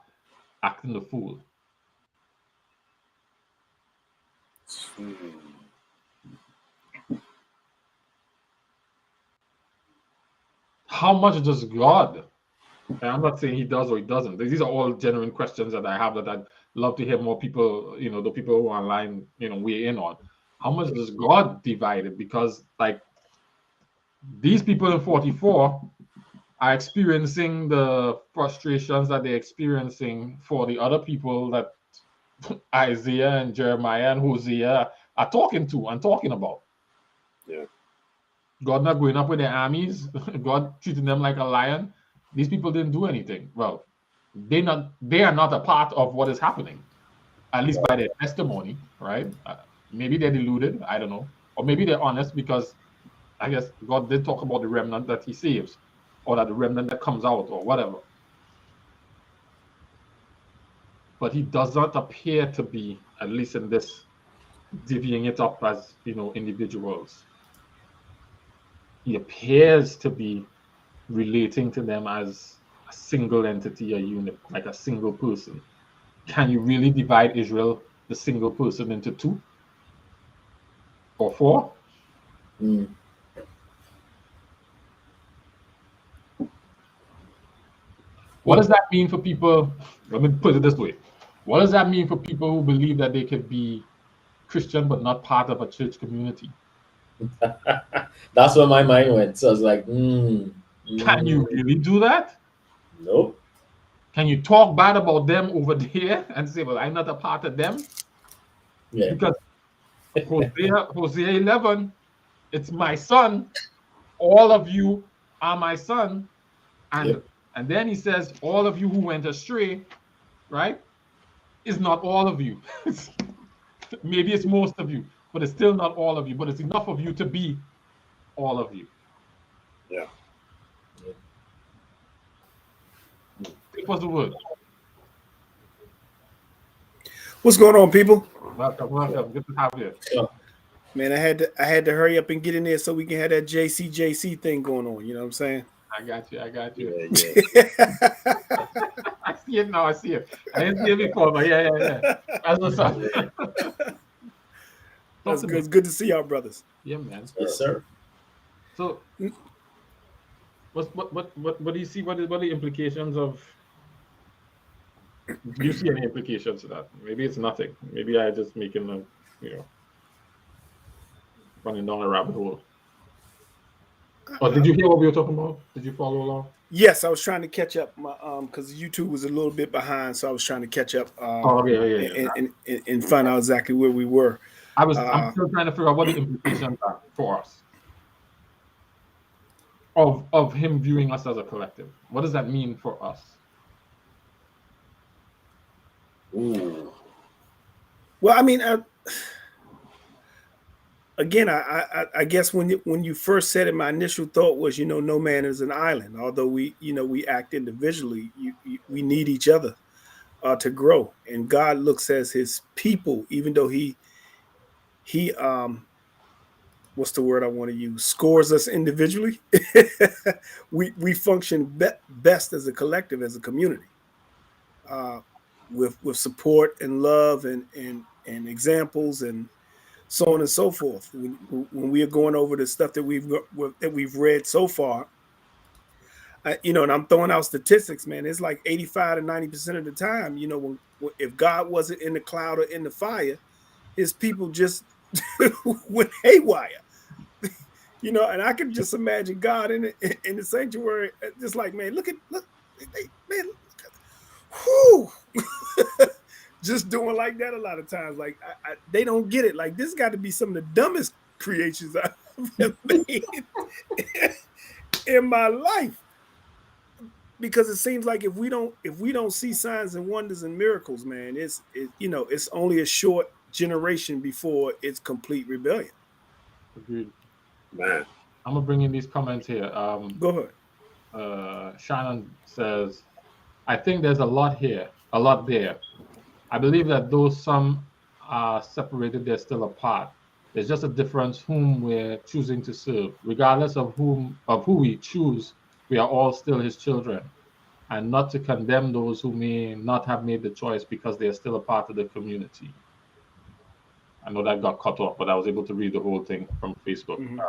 acting the fool? How much does God, and I'm not saying he does or he doesn't, these are all genuine questions that I have that I'd love to hear more people, the people who are online, weigh in on. How much does God divide it? Because like these people in 44 are experiencing the frustrations that they're experiencing for the other people that Isaiah and Jeremiah and Hosea are talking to and talking about. Yeah. God not going up with their armies, God treating them like a lion. These people didn't do anything. Well, they are not a part of what is happening, at least by their testimony, right? Maybe they're deluded, I don't know. Or maybe they're honest because I guess God did talk about the remnant that he saves, or that the remnant that comes out, or whatever. But he does not appear to be, at least in this, divvying it up as individuals. He appears to be relating to them as a single entity, a unit, like a single person. Can you really divide Israel, the single person, into 2 or 4? Mm. What does that mean for people? Let me put it this way. What does that mean for people who believe that they could be Christian but not part of a church community? That's where my mind went. So I was like, Can you really do that? nope. Can you talk bad about them over there and say, well, I'm not a part of them? Yeah. Because Hosea 11, it's my son. All of you are my son. And Yep. and then he says, all of you who went astray, right? Is not all of you. Maybe it's most of you, but it's still not all of you. But it's enough of you to be all of you. Yeah. It was the word. What's going on, people? Welcome. Good to have you. Man, I had to hurry up and get in there so we can have that JC thing going on. You know what I'm saying? I got you. Yeah. I see it now. I see it. I didn't see it before, but yeah. That's what's up. That's good. It's good to see y'all, brothers. Yeah, man. Yes, sir. So, what do you see? What are the implications of? Do you see any implications to that? Maybe it's nothing. Maybe I just making a, running down a rabbit hole. Oh, did you hear what we were talking about? Did you follow along? Yes, I was trying to catch up. My because YouTube was a little bit behind, so I was trying to catch up. Yeah. And find out exactly where we were. I'm still trying to figure out what the implications are for us of him viewing us as a collective. What does that mean for us? Ooh. Well, I mean, again, I guess when you first said it, my initial thought was, no man is an island. Although we act individually, we need each other to grow. And God looks as His people, even though He what's the word I want to use? Scores us individually. we function best as a collective, as a community, with support and love and examples and so on and so forth. When we are going over the stuff that we've read so far, and I'm throwing out statistics, man. It's like 85 to 90% of the time, if God wasn't in the cloud or in the fire, His people just went haywire. And I could just imagine God in the sanctuary, just like, man, look, whoo. Just doing like that a lot of times. Like they don't get it. Like this got to be some of the dumbest creations I've ever made in my life. Because it seems like if we don't see signs and wonders and miracles, man, it's only a short generation before it's complete rebellion. Agreed. Man, I'm gonna bring in these comments here. Go ahead. Shannon says, I think there's a lot there. I believe that though some are separated, they're still apart. There's just a difference whom we're choosing to serve. Regardless of who we choose, we are all still His children. And not to condemn those who may not have made the choice because they are still a part of the community. I know that got cut off, but I was able to read the whole thing from Facebook. Mm-hmm.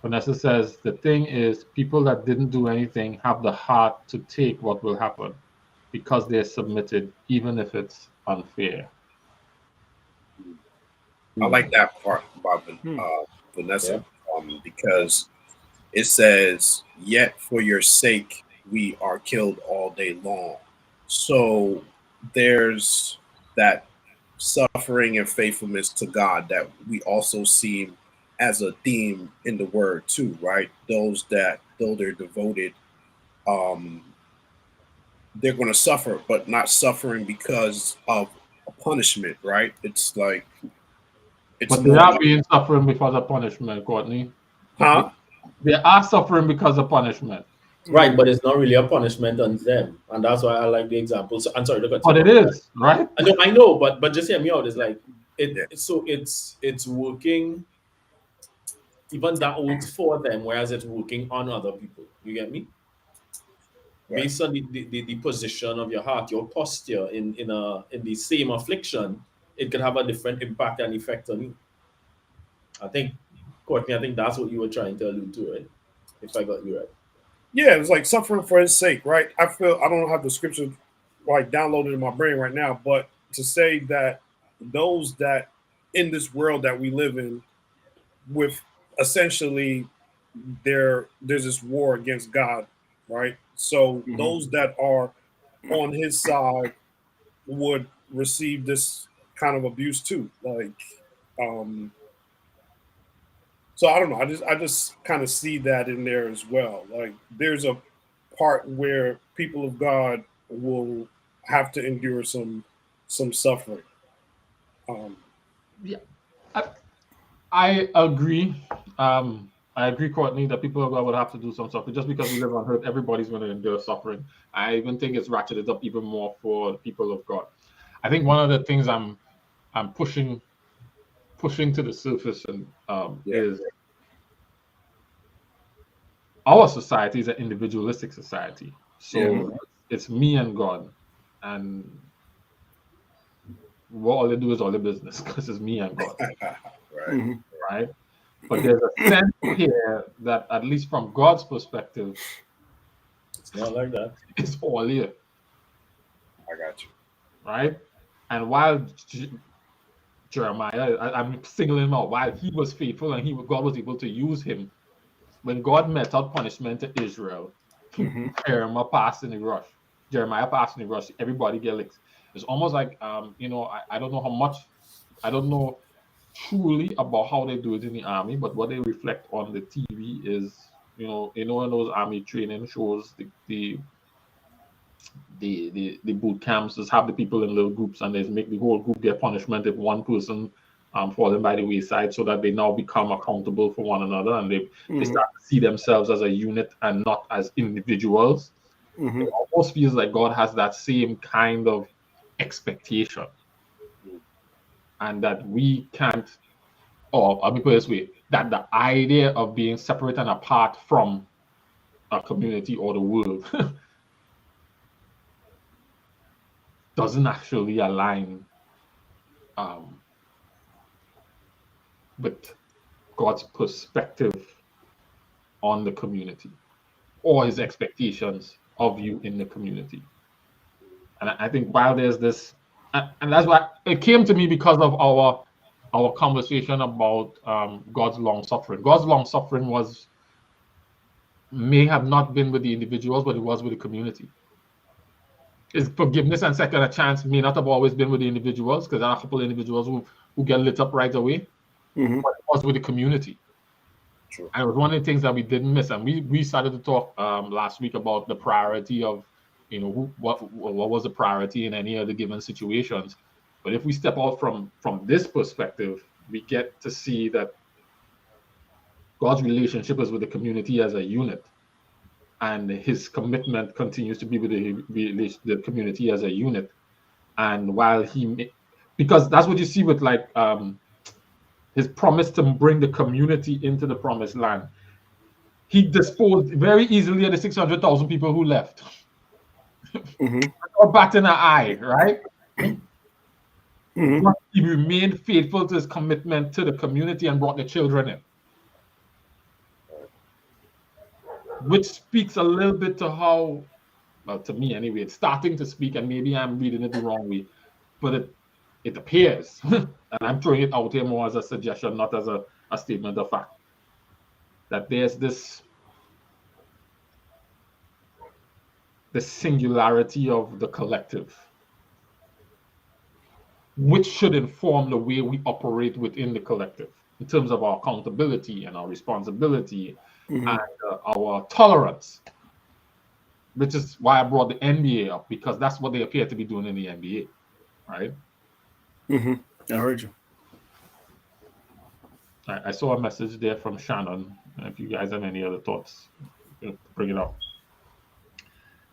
Vanessa says, the thing is, people that didn't do anything have the heart to take what will happen because they're submitted, even if it's unfair. I like that part about Vanessa, because it says, yet for your sake, we are killed all day long. So there's that suffering and faithfulness to God that we also see as a theme in the word too, right? Those that, though they're devoted, they're going to suffer, but not suffering because of a punishment, right? It's like, but they are being suffering because of punishment, Courtney. Huh? They are suffering because of punishment. Right, but it's not really a punishment on them, and that's why I like the example. So, I'm sorry to cut. But it is, right? I know, but just hear me out. It's like it's working. even that works for them, whereas it's working on other people. You get me? Right. Based on the position of your heart, your posture in the same affliction, it could have a different impact and effect on you. I think, Courtney, I think that's what you were trying to allude to, right? If I got you right. Yeah, it's like suffering for his sake, right? I feel I don't have the scripture like downloaded in my brain right now, but to say that those that in this world that we live in, with essentially there's this war against God, right? So those that are on his side would receive this kind of abuse too. Like, so I don't know. I just kind of see that in there as well. Like, there's a part where people of God will have to endure some suffering. Yeah, I agree. I agree, Courtney, that people would have to do some suffering. Just because we live on earth, everybody's going to endure suffering. I even think it's ratcheted up even more for the people of God. I think one of the things I'm pushing to the surface and is our society is an individualistic society. So it's me and God, and what all they do is all the business because it's me and God, Right. right? But there's a sense here that, at least from God's perspective, It's not like that. it's all here, I got you. right? And while Jeremiah, I'm singling him out, while he was faithful and God was able to use him, when God met out punishment to Israel, Jeremiah passed in the rush. Everybody get licks. It's almost like, I don't know how much, I don't know truly about how they do it in the army, but what they reflect on the TV is, in those army training shows, the boot camps just have the people in little groups, and they make the whole group get punishment if one person falling by the wayside, so that they now become accountable for one another, and they start to see themselves as a unit and not as individuals. It almost feels like God has that same kind of expectation, and that we can't, or let me put it this way, that the idea of being separate and apart from a community or the world doesn't actually align with God's perspective on the community or his expectations of you in the community. And I think while there's this, and that's why it came to me, because of our conversation about God's long suffering. God's long suffering may have not been with the individuals, but it was with the community. His forgiveness and second chance may not have always been with the individuals, because there are a couple of individuals who get lit up right away, but it was with the community. True. And it was one of the things that we didn't miss. And we started to talk last week about the priority of, what was the priority in any of the given situations. But if we step out from this perspective, we get to see that God's relationship is with the community as a unit, and his commitment continues to be with the community as a unit. And while because that's what you see with his promise to bring the community into the promised land, he disposed very easily of the 600,000 people who left. Or batting an eye, right? But he remained faithful to his commitment to the community and brought the children in. Which speaks a little bit to how, well, to me anyway, it's starting to speak, and maybe I'm reading it the wrong way, but it appears, and I'm throwing it out here more as a suggestion, not as a statement of fact, that there's this singularity of the collective, which should inform the way we operate within the collective in terms of our accountability and our responsibility and our tolerance, which is why I brought the NBA up, because that's what they appear to be doing in the NBA, right? I heard you. I saw a message there from Shannon. If you guys have any other thoughts, bring it up.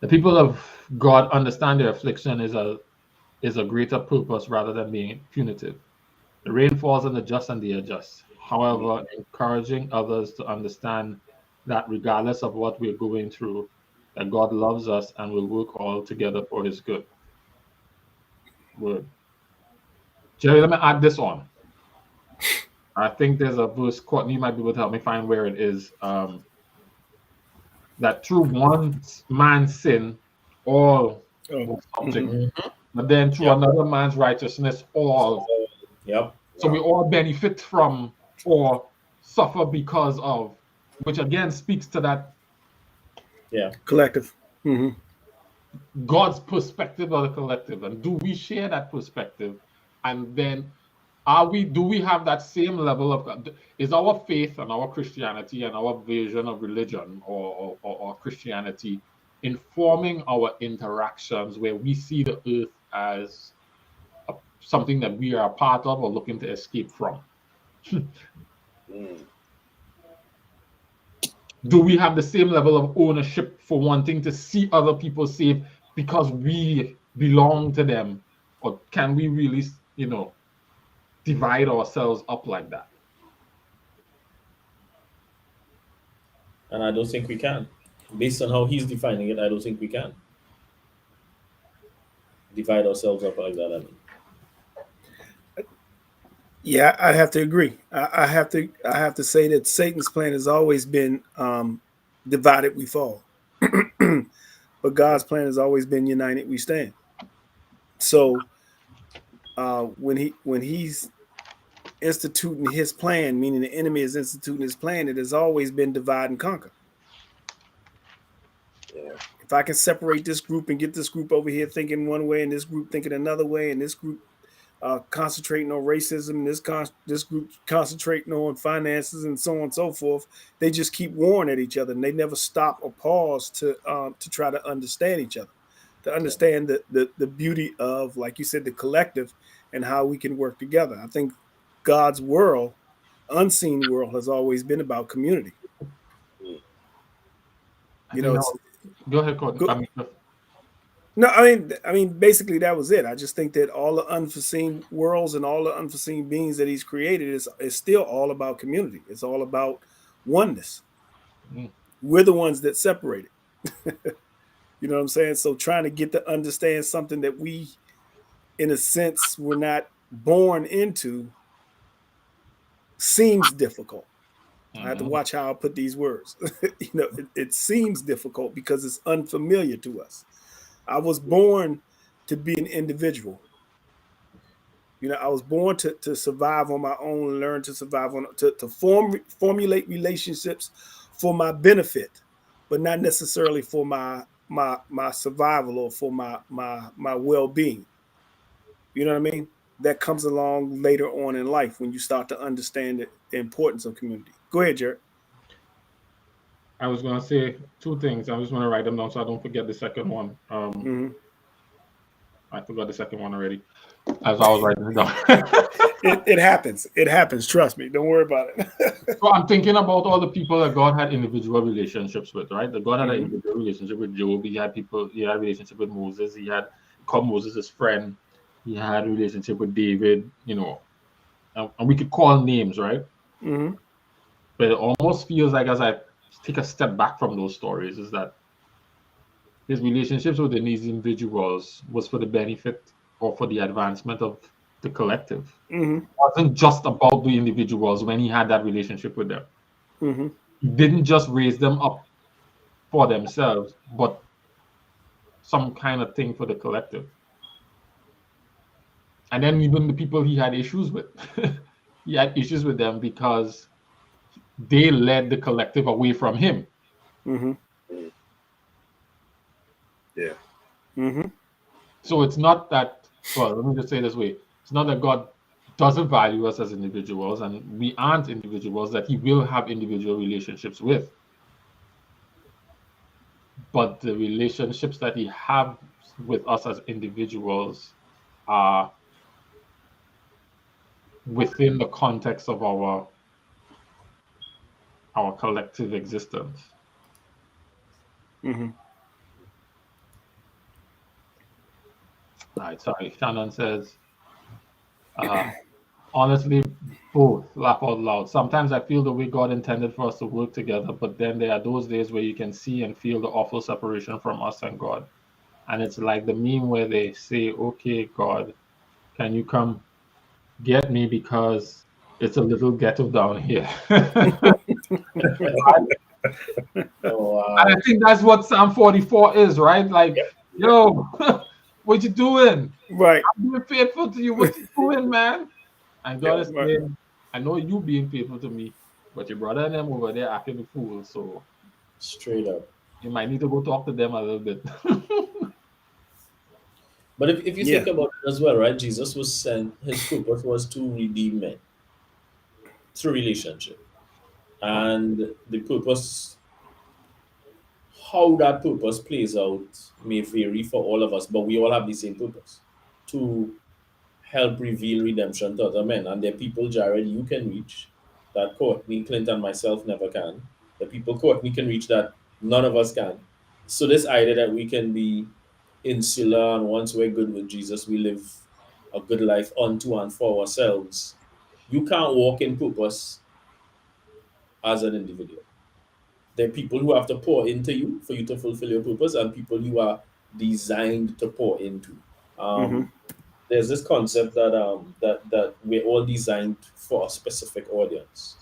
The people of God understand their affliction is a greater purpose rather than being punitive. The rain falls on the just and the unjust. However, encouraging others to understand that regardless of what we're going through, that God loves us and will work all together for his good. Word. Jerry, let me add this on. I think there's a verse, Courtney might be able to help me find where it is. That through one man's sin, all Oh, were subject. Mhm. But then through Yep. another man's righteousness, all. Yep. So we all benefit from or suffer because of, which again speaks to that Yeah. collective. Hmm. God's perspective of the collective. And do we share that perspective? And then do we have that same level of, is our faith and our Christianity and our vision of religion or Christianity informing our interactions where we see the earth as something that we are a part of or looking to escape from? Do we have the same level of ownership for wanting to see other people saved because we belong to them? Or can we really, divide ourselves up like that? And I don't think we can. Based on how he's defining it, I don't think we can divide ourselves up like that. I mean, Yeah, I have to agree. I have to say that Satan's plan has always been divided we fall, but God's plan has always been united we stand. So when he's instituting his plan, meaning the enemy is instituting his plan, it has always been divide and conquer. Yeah. If I can separate this group and get this group over here thinking one way and this group thinking another way, and this group concentrating on racism, and this group concentrating on finances and so on and so forth, they just keep warring at each other, and they never stop or pause to try to understand each other, to understand the beauty of, like you said, the collective and how we can work together. I think God's world, unseen world, has always been about community. I You think know, that it's go ahead, Courtney. go, no, I mean, basically that was it. I just think that all the unforeseen worlds and all the unforeseen beings that he's created is still all about community. It's all about oneness. Mm. We're the ones that separate it. You know what I'm saying? So trying to get to understand something that we, in a sense, were not born into seems difficult. I have to watch how I put these words. It seems difficult because it's unfamiliar to us. I was born to be an individual. I was born to survive on my own, learn to survive on to formulate relationships for my benefit, but not necessarily for my survival or for my well-being. You know what I mean? That comes along later on in life when you start to understand the importance of community. Go ahead, Jared. I was going to say two things. I just want to write them down so I don't forget the second one. Mm-hmm. I forgot the second one already as I was writing it down. It happens. It happens. Trust me. Don't worry about it. So I'm thinking about all the people that God had individual relationships with, right? That God had an Mhm. individual relationship with Job. He had a relationship with Moses. Called Moses his friend. He had a relationship with David, and we could call names, right? Mhm. But it almost feels like as I take a step back from those stories, is that his relationships with these individuals was for the benefit or for the advancement of the collective. Mhm. It wasn't just about the individuals when he had that relationship with them. Mhm. He didn't just raise them up for themselves, but some kind of thing for the collective. And then even the people he had issues with, he had issues with them because they led the collective away from him. Mhm. Yeah. Mhm. So it's not that, well, let me just say it this way. It's not that God doesn't value us as individuals and we aren't individuals that he will have individual relationships with. But the relationships that he has with us as individuals are within the context of our collective existence. Mhm. All right, sorry. Shannon says, honestly, both, laugh out loud. Sometimes I feel the way God intended for us to work together, but then there are those days where you can see and feel the awful separation from us and God. And it's like the meme where they say, okay, God, can you come get me because it's a little ghetto down here. Oh, And I think that's what Psalm 44 is, right? Like, yep. yo, what you doing? Right. I'm being faithful to you. What you doing, man? And God is Right. saying, I know you being faithful to me, but your brother and them over there acting the fool. So Straight up. you might need to go talk to them a little bit. But if you Yeah. think about it as well, right? Jesus was sent, his purpose was to redeem men through relationship. And the purpose, how that purpose plays out may vary for all of us, but we all have the same purpose to help reveal redemption to other men. And there are people, Jared, you can reach that Courtney, Clint, and myself never can. The people Courtney can reach that none of us can. So this idea that we can be insular and once we're good with Jesus, we live a good life unto and for ourselves. You can't walk in purpose as an individual. There are people who have to pour into you for you to fulfill your purpose, and people you are designed to pour into. Mm-hmm. There's this concept that we're all designed for a specific audience,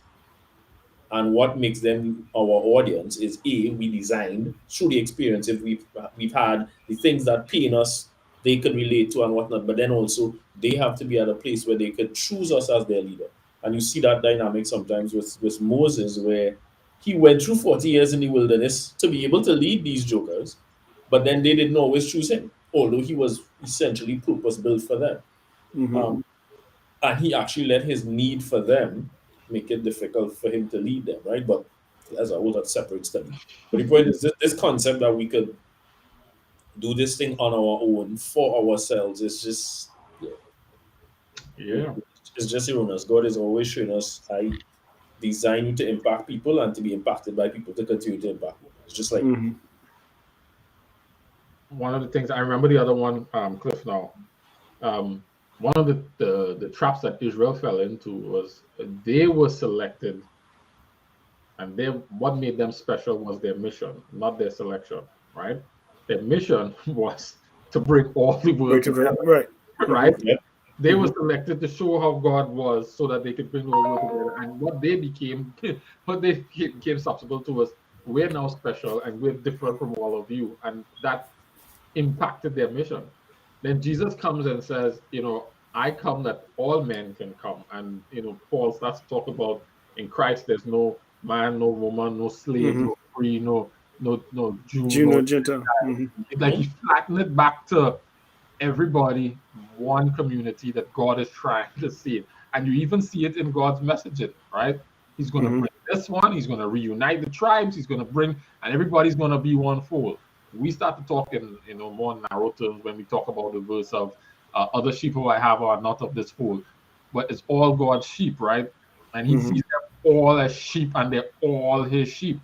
and what makes them our audience is we designed through the experiences we've had, the things that pain us, they could relate to and whatnot, but then also they have to be at a place where they could choose us as their leader. And you see that dynamic sometimes with Moses, where he went through 40 years in the wilderness to be able to lead these jokers, but then they didn't always choose him, although he was essentially purpose built for them. Mm-hmm. And he actually let his need for them make it difficult for him to lead them, right? But as a whole, that separate study. But the point is, this concept that we could do this thing on our own for ourselves is just, Yeah. it's just erroneous. God is always showing us, I design you to impact people and to be impacted by people to continue to impact people. It's just like, Mm-hmm. One of the things I remember the other one, Cliff now. One of the traps that Israel fell into was they were selected, and what made them special was their mission, not their selection, right? Their mission was to bring all the world together, Right. right? Yep. They were selected to show how God was so that they could bring the whole world together. And what they became, what they became subsequent to was, we're now special and we're different from all of you. And that impacted their mission. Then Jesus comes and says, I come that all men can come. And, Paul starts to talk about in Christ, there's no man, no woman, no slave, Mm-hmm. no free, no Jew, Juno Gentile. Mm-hmm. It's like he flattened it back to everybody, one community that God is trying to save. And you even see it in God's messaging, right? He's going to bring this one, he's going to reunite the tribes, he's going to bring, and everybody's going to be one fold. We start to talk in more narrow terms when we talk about the verse of other sheep who I have are not of this fold, but it's all God's sheep, right? And he sees them all as sheep, and they're all his sheep.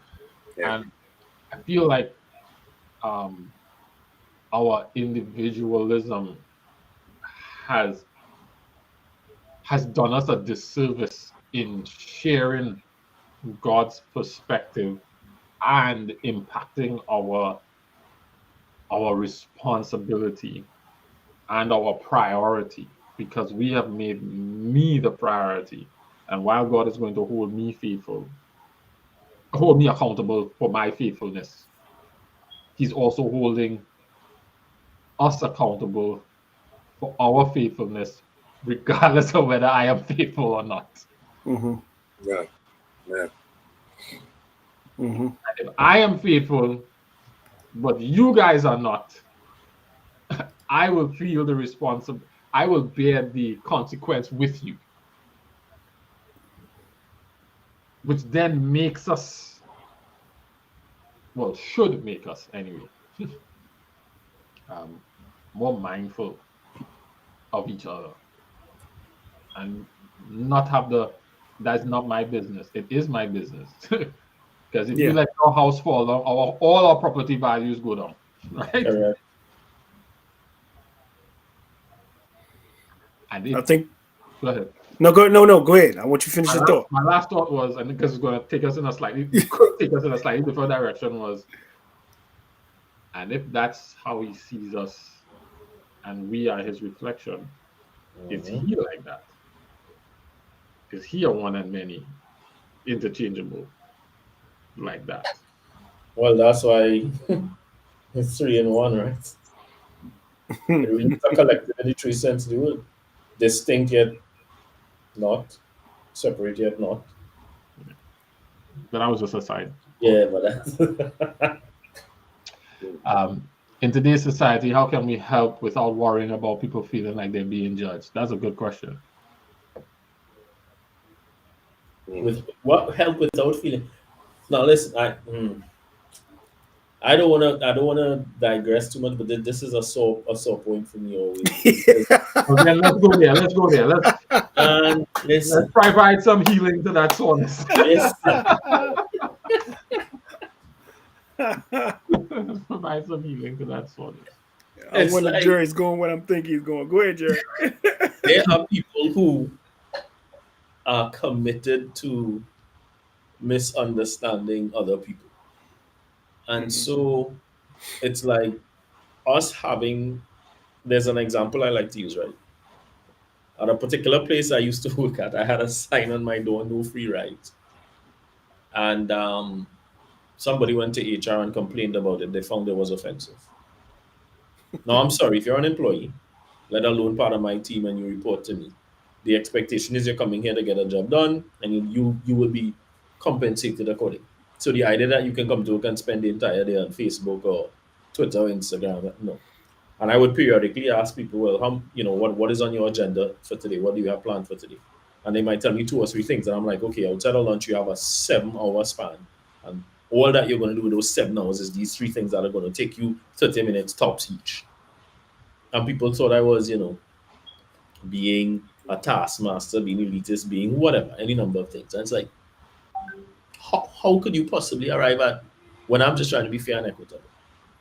Yeah. And I feel like our individualism has done us a disservice in sharing God's perspective and impacting our responsibility and our priority, because we have made me the priority. And while God is going to hold me accountable for my faithfulness, he's also holding us accountable for our faithfulness, regardless of whether I am faithful or not. Mm-hmm. Yeah. Yeah. Mm-hmm. And if I am faithful, but you guys are not, I will feel the responsibility. I will bear the consequence with you, which then makes us, well, should make us anyway, more mindful of each other and not have that's not my business. It is my business. Because if you let your house fall down, all our property values go down, right? correct. And I think Go ahead. No, go ahead. I want you to finish your thought. My last thought was, and because it's going to take us in a slightly different direction, was, and if that's how he sees us, and we are his reflection, is he like that? Is he a one and many, interchangeable, like that? Well, that's why it's 3 in 1, right? It's a collective in the true sense of the word. Distinct yet not, separate yet not. But that was just a side. Yeah, but that's In today's society, how can we help without worrying about people feeling like they're being judged? That's a good question. with what help without feeling. Now listen, I don't wanna digress too much, but this is a sore point for me always. Okay, let's go there. And Let's listen, provide some healing to that soreness. Let's provide some healing to that soreness. I It's wonder like- Jerry's going what I'm thinking he's going. Go ahead, Jerry. there are people who are committed to misunderstanding other people. And so it's like us having, there's an example I like to use, right? At a particular place I used to work at, I had a sign on my door, no free rides. And somebody went to HR and complained about it. They found it was offensive. Now, I'm sorry, if you're an employee, let alone part of my team, and you report to me, the expectation is you're coming here to get a job done, and you will be compensated accordingly. So the idea that you can come to work and spend the entire day on Facebook or Twitter or Instagram, no. And I would periodically ask people, well, what is on your agenda for today? What do you have planned for today? And they might tell me 2 or 3 things, and I'm like, okay, outside of lunch, you have a 7-hour span, and all that you're going to do with those 7 hours is these 3 things that are going to take you 30 minutes tops each. And people thought I was, being a taskmaster, being elitist, being whatever, any number of things. And it's like, how could you possibly arrive at when I'm just trying to be fair and equitable?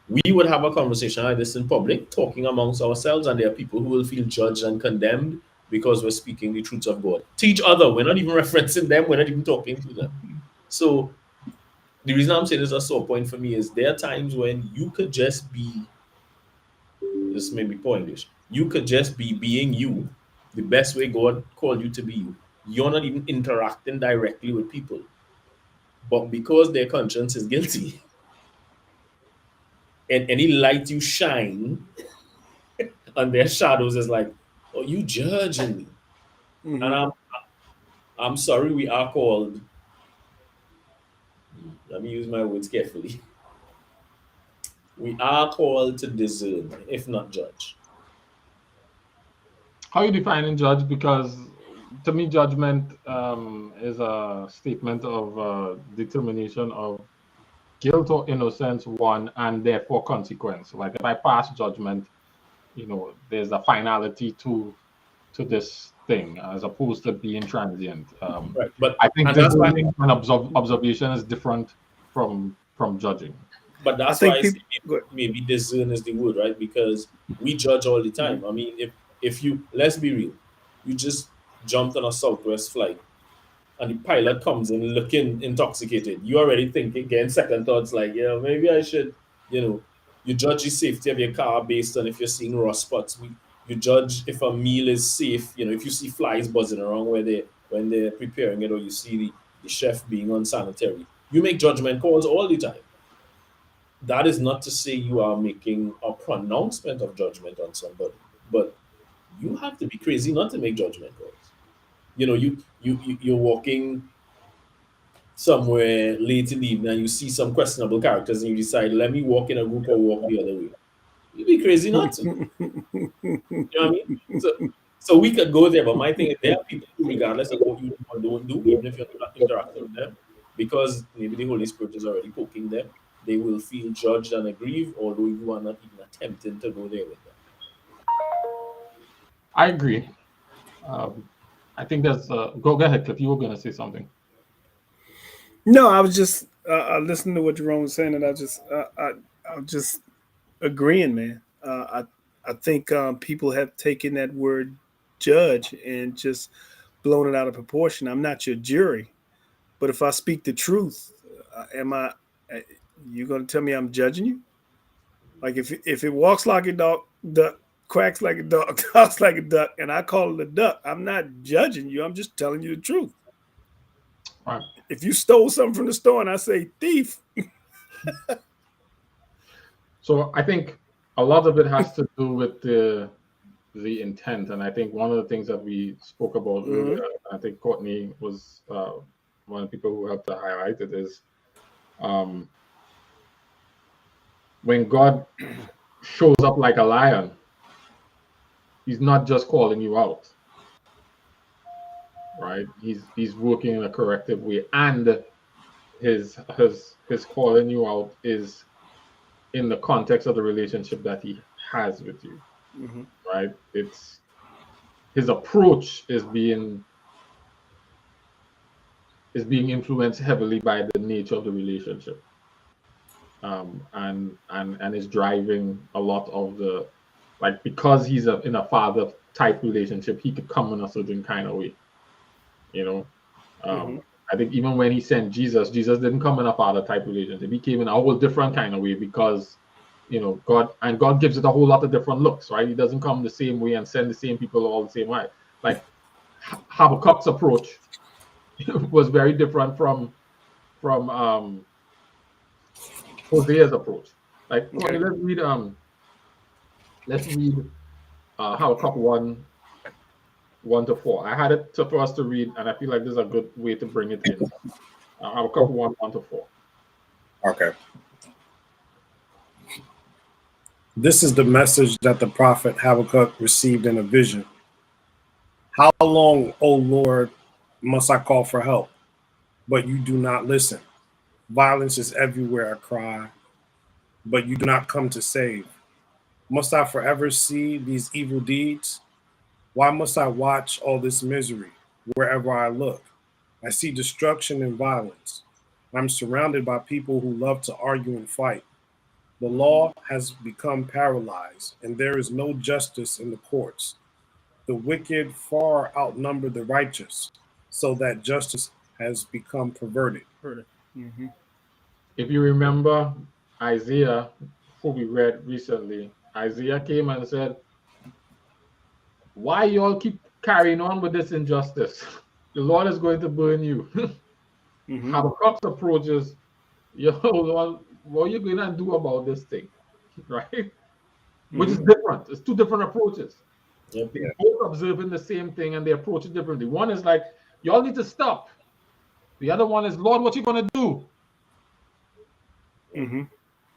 We would have a conversation like this in public, talking amongst ourselves, and there are people who will feel judged and condemned because we're speaking the truths of God to each other. We're not even referencing them. We're not even talking to them. So the reason I'm saying this is a sore point for me is there are times when you could just be, this may be poor English, you could just be being you, the best way God called you to be you. You're not even interacting directly with people. But because their conscience is guilty, and any light you shine on their shadows is like, oh, you judging me. And I'm sorry, we are called, let me use my words carefully. We are called to discern, if not judge. How you defining judge? Because to me, judgment is a statement of determination of guilt or innocence, one, and therefore consequence. Like if I pass judgment, there's a finality to this thing, as opposed to being transient. Right, but I think that's why, discerning and observation is different from judging. but that's I why think I say maybe discern is the word, right? Because we judge all the time. I mean, if you, let's be real, you just jumped on a Southwest flight and the pilot comes in looking intoxicated, you already thinking, getting second thoughts like, yeah, maybe I should, you judge the safety of your car based on if you're seeing raw spots. You judge if a meal is safe, if you see flies buzzing around when they're preparing it, or you see the chef being unsanitary. You make judgment calls all the time. That is not to say you are making a pronouncement of judgment on somebody, but you have to be crazy not to make judgment calls. You're walking somewhere late in the evening and you see some questionable characters and you decide, let me walk in a group or walk the other way. You'd be crazy not to. You know what I mean? So we could go there, but my thing is there are people who, regardless of what you do or don't do, even if you're not interacting with them, because maybe the Holy Spirit is already poking them, they will feel judged and aggrieved, although you are not even attempting to go there with them. I agree. I think that's go ahead, Cliff. You were going to say something. No, I was just listening to what Jerome was saying, and I'm just agreeing, man. I think people have taken that word judge and just blown it out of proportion. I'm not your jury, but if I speak the truth, am I? You going to tell me I'm judging you? Like if it walks like a duck, quacks like a dog, talks like a duck, and I call it a duck, I'm not judging you. I'm just telling you the truth. Right. If you stole something from the store and I say thief, So I think a lot of it has to do with the intent, and I think one of the things that we spoke about earlier, I think Courtney was one of the people who helped to highlight it, is when God shows up like a lion, he's not just calling you out, right? He's working in a corrective way, and his calling you out is in the context of the relationship that he has with you, right? It's his approach is being influenced heavily by the nature of the relationship, and is driving a lot of the, like, because he's in a father type relationship, he could come in a certain kind of way, you know. I think even when he sent Jesus didn't come in a father type relationship. He came in a whole different kind of way, because God gives it a whole lot of different looks, right? He doesn't come the same way and send the same people all the same way. Like Habakkuk's approach was very different from Hosea's approach. Like, okay, let's read Habakkuk 1-4. I had it for us to read, and I feel like this is a good way to bring it in. Habakkuk 1-4. Okay. This is the message that the prophet Habakkuk received in a vision. How long, O Lord, must I call for help, but you do not listen? Violence is everywhere, I cry, but you do not come to save. Must I forever see these evil deeds? Why must I watch all this misery wherever I look? I see destruction and violence. I'm surrounded by people who love to argue and fight. The law has become paralyzed, and there is no justice in the courts. The wicked far outnumber the righteous, so that justice has become perverted. If you remember Isaiah, who we read recently, Isaiah came and said, why you all keep carrying on with this injustice? The Lord is going to burn you. Habakkuk's approach is, Lord, what are you going to do about this thing? Right? Which is different. It's two different approaches. They're both observing the same thing, and they approach it differently. One is like, y'all need to stop. The other one is, Lord, what you going to do?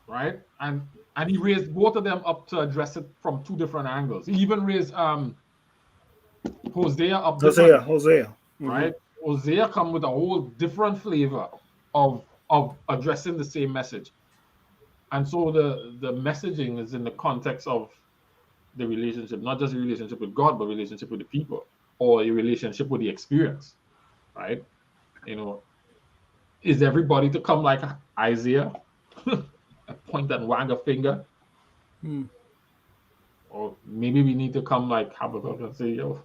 Right? And he raised both of them up to address it from two different angles. He even raised Hosea up different. Hosea. Right? Hosea come with a whole different flavor of addressing the same message. And so the messaging is in the context of the relationship, not just a relationship with God, but a relationship with the people, or a relationship with the experience, right? Is everybody to come like Isaiah, point and wag a finger? Or maybe we need to come like Habakkuk and say, yo,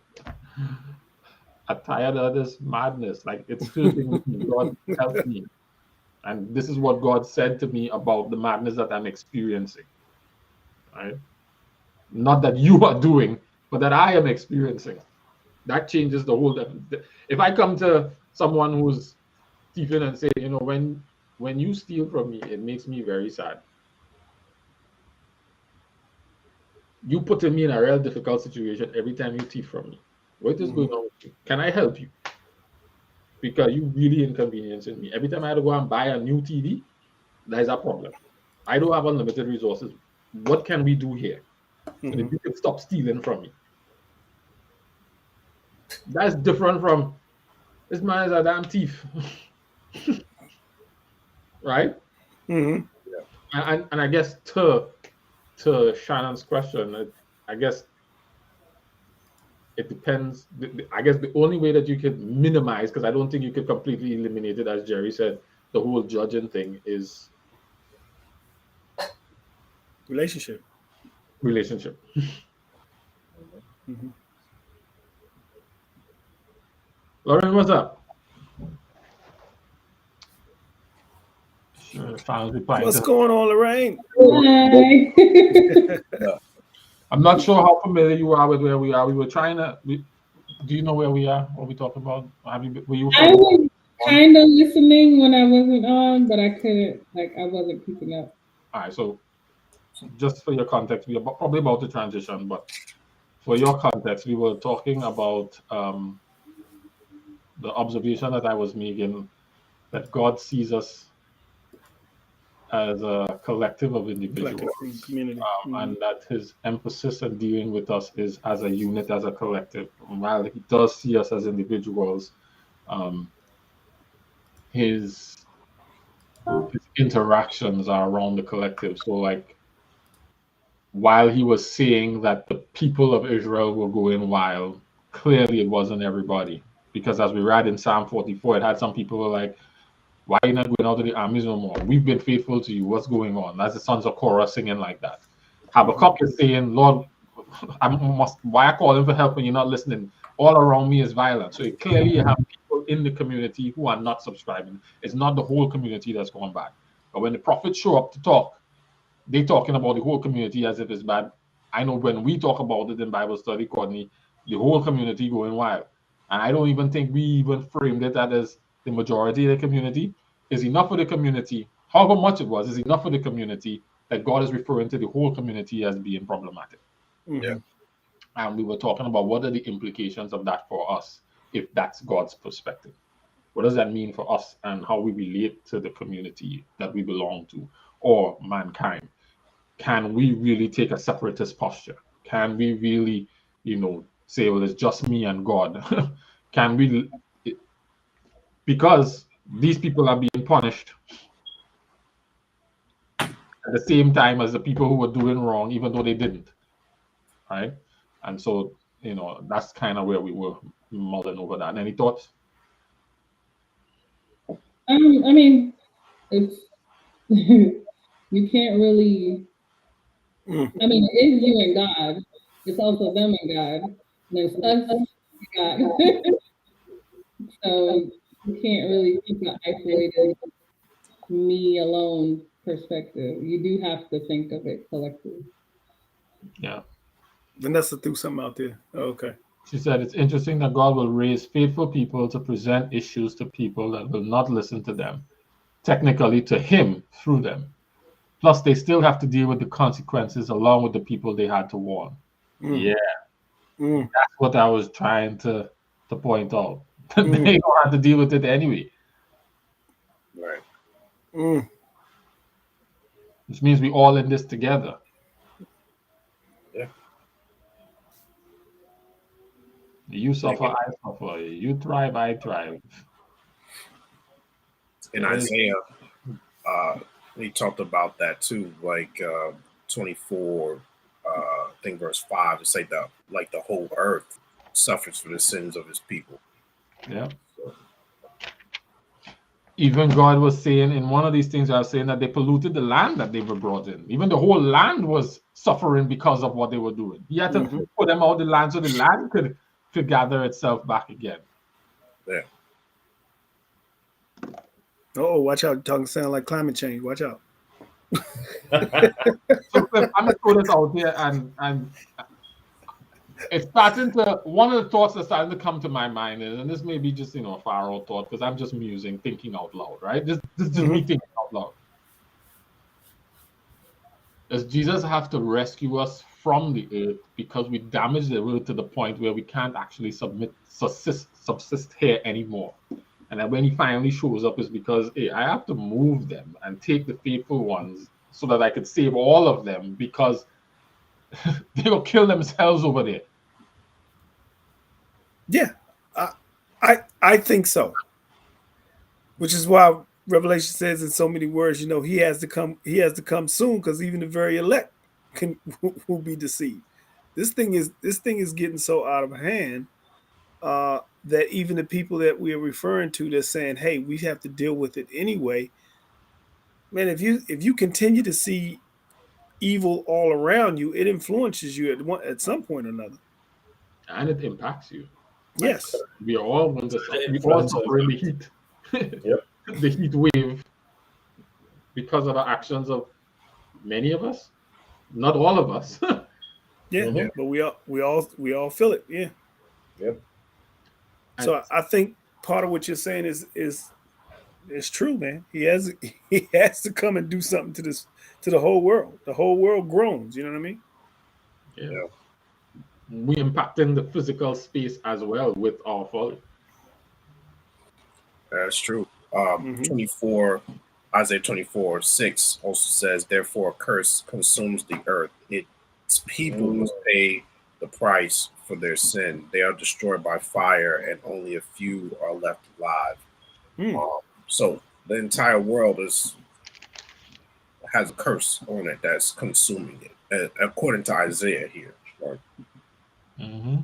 I'm tired of this madness. Like, it's hurting me. God, help me. And this is what God said to me about the madness that I'm experiencing, right? Not that you are doing, but that I am experiencing. That changes the whole. If I come to someone who's thieving and say, when you steal from me, it makes me very sad. You putting me in a real difficult situation every time you thief from me. What is going on with you? Can I help you? Because you really inconveniencing me. Every time I had to go and buy a new TV, there's a problem. I don't have unlimited resources. What can we do here? And if you can stop stealing from me. That's different from, this man is a damn thief. Right? And I guess to Shannon's question, I guess it depends. I guess the only way that you could minimize, because I don't think you could completely eliminate it, as Jerry said, the whole judging thing is relationship. Lauren, what's up? Sure, finally replying What's to. going on, Lorraine? Hi. I'm not sure how familiar you are with where we are. We were trying to. Do you know where we are? What we talking about? Were you? I was kind of listening when I wasn't on, but I couldn't, I wasn't keeping up. All right, so just for your context, we are probably about to transition, but for your context, we were talking about the observation that I was making that God sees us as a collective of individuals, community. and that his emphasis in dealing with us is as a unit, as a collective. And while he does see us as individuals, his interactions are around the collective. So, like, while he was saying that the people of Israel were going wild, clearly it wasn't everybody. Because as we read in Psalm 44, it had some people who were like, why are you not going out to the armies no more? We've been faithful to you. What's going on? That's the sons of Korah singing like that. Habakkuk is saying, Lord, why I call him for help when you're not listening? All around me is violence. So clearly you have people in the community who are not subscribing. It's not the whole community that's going back. But when the prophets show up to talk, they talking about the whole community as if it's bad. I know when we talk about it in Bible study, Courtney, the whole community going wild. And I don't even think we even framed it as the majority of the community. Is enough for the community, however much it was, is enough for the community that God is referring to the whole community as being problematic. Yeah. And we were talking about what are the implications of that for us, if that's God's perspective. What does that mean for us and how we relate to the community that we belong to or mankind? Can we really take a separatist posture? Can we really, say, well, it's just me and God? Can we, because these people are being punished at the same time as the people who were doing wrong, even though they didn't, right? And so, that's kind of where we were mulling over that. Any thoughts? I mean, it's you can't really. I mean, it is you and God. It's also them and God. And it's us and God. So you can't really keep an isolated, me alone perspective. You do have to think of it collectively. Yeah. Vanessa threw something out there. Oh, okay. She said, it's interesting that God will raise faithful people to present issues to people that will not listen to them, technically to him through them. Plus, they still have to deal with the consequences along with the people they had to warn. Yeah. That's what I was trying to point out. They don't have to deal with it anyway. Right. Which means we all in this together. Yeah. You suffer, I suffer. You thrive, I thrive. In Isaiah, he talked about that too, like 24, I think verse 5, to say that like the whole earth suffers for the sins of his people. Yeah. Even God was saying in one of these things, I was saying that they polluted the land that they were brought in. Even the whole land was suffering because of what they were doing. He had to put them out of the land so the land could gather itself back again. Yeah. Oh, watch out. Talking sound like climate change. Watch out. So I'm gonna throw this out there, and it's starting to, one of the thoughts that's starting to come to my mind is, and this may be just a far out thought because I'm just musing, thinking out loud, right? This is just me thinking out loud. Does Jesus have to rescue us from the earth because we damaged the earth to the point where we can't actually subsist here anymore? And then when he finally shows up, is because, hey, I have to move them and take the faithful ones so that I could save all of them because they will kill themselves over there. Yeah, I think so. Which is why Revelation says in so many words, he has to come. He has to come soon because even the very elect will be deceived. This thing is getting so out of hand that even the people that we are referring to, they're saying, "Hey, we have to deal with it anyway." Man, if you continue to see evil all around you, it influences you at some point or another. And it impacts you. Yes. We are all going to The we all influence of suffer in the heat. Yep. The heat wave because of the actions of many of us, not all of us. Yeah. Mhm. But we all feel it. Yeah. Yep. So I think part of what you're saying is true, man. He has to come and do something to the whole world. The whole world groans. You know what I mean? Yeah. Yeah. We impacting the physical space as well with our folly. That's true. Mm-hmm. 24, Isaiah 24:6 also says, therefore, a curse consumes the earth. Its people must pay the price for their sin. They are destroyed by fire, and only a few are left alive. So the entire world has a curse on it that's consuming it, according to Isaiah here. Right? Mm-hmm.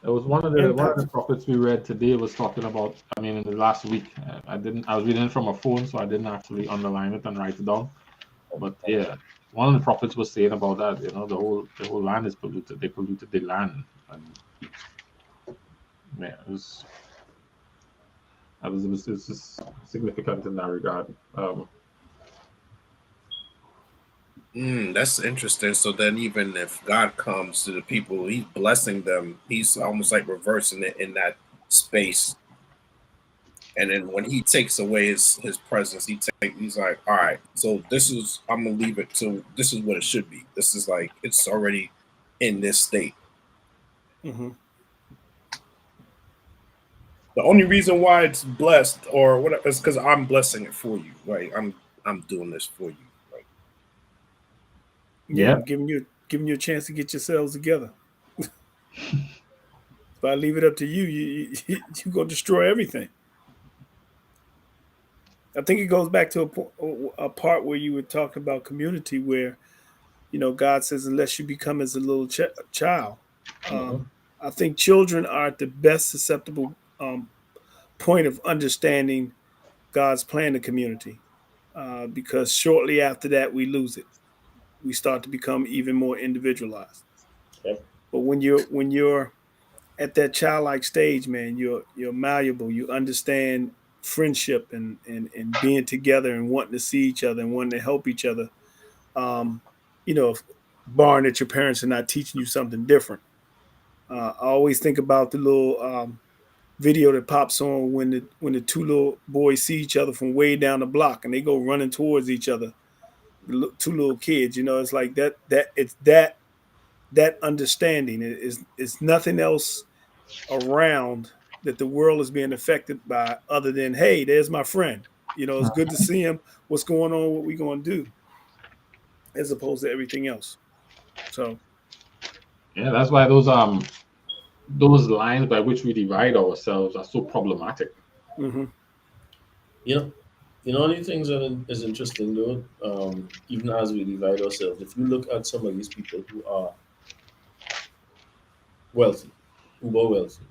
It was one of the prophets we read today was talking about. I mean, in the last week, I was reading it from a phone, so I didn't actually underline it and write it down. But yeah, one of the prophets was saying about that. You know, the whole land is polluted. They polluted the land, and yeah, it was just significant in that regard. That's interesting. So then, even if God comes to the people, He's blessing them. He's almost like reversing it in that space. And then when He takes away His presence, He's like, all right. So I'm gonna leave it to this is what it should be. This is like it's already in this state. Mm-hmm. The only reason why it's blessed or whatever is because I'm blessing it for you. Like I'm doing this for you. Like Yeah. I'm giving you a chance to get yourselves together. If I leave it up to you, you gonna destroy everything. I think it goes back to a part where you were talking about community, where God says, unless you become as a little child. I think children are at the best susceptible point of understanding God's plan to community, because shortly after that we lose it. We start to become even more individualized. Yep. But when you're at that childlike stage, man, you're malleable. You understand friendship and being together and wanting to see each other and wanting to help each other. Um, barring that your parents are not teaching you something different. I always think about the little video that pops on when the two little boys see each other from way down the block and they go running towards each other. The two little kids, it's like that understanding is nothing else around that the world is being affected by other than, hey, there's my friend. It's good to see him. What's going on? What we going to do? As opposed to everything else. So yeah, that's why those lines by which we divide ourselves are so problematic. Mm-hmm. One of the things that is interesting though, even as we divide ourselves, if you look at some of these people who are wealthy, uber wealthy,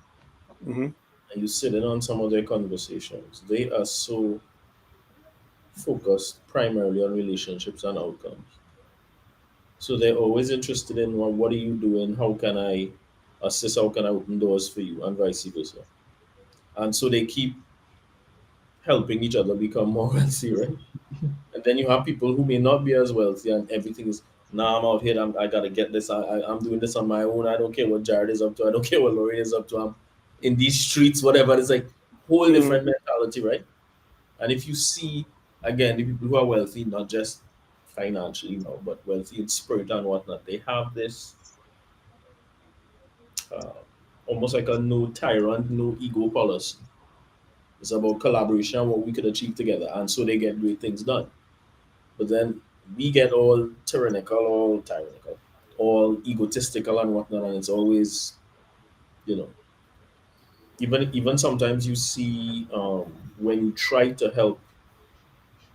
Mm-hmm. and you sit in on some of their conversations, they are so focused primarily on relationships and outcomes. So they're always interested in, well, what are you doing? How can I assist? How can I open doors for you? And vice versa. And so they keep helping each other become more wealthy, right? And then you have people who may not be as wealthy, and everything is, nah, I'm out here, I gotta get this, I'm doing this on my own. I don't care what Jared is up to, I don't care what Lorraine is up to. I'm in these streets, whatever. It's like whole different mentality, right? And if you see again the people who are wealthy, not just financially, but wealthy in spirit and whatnot, they have this uh, almost like a no tyrant, no ego policy. It's about collaboration and what we could achieve together, and so they get great things done. But then we get all tyrannical, all egotistical and whatnot, and it's always, you know, even sometimes you see when you try to help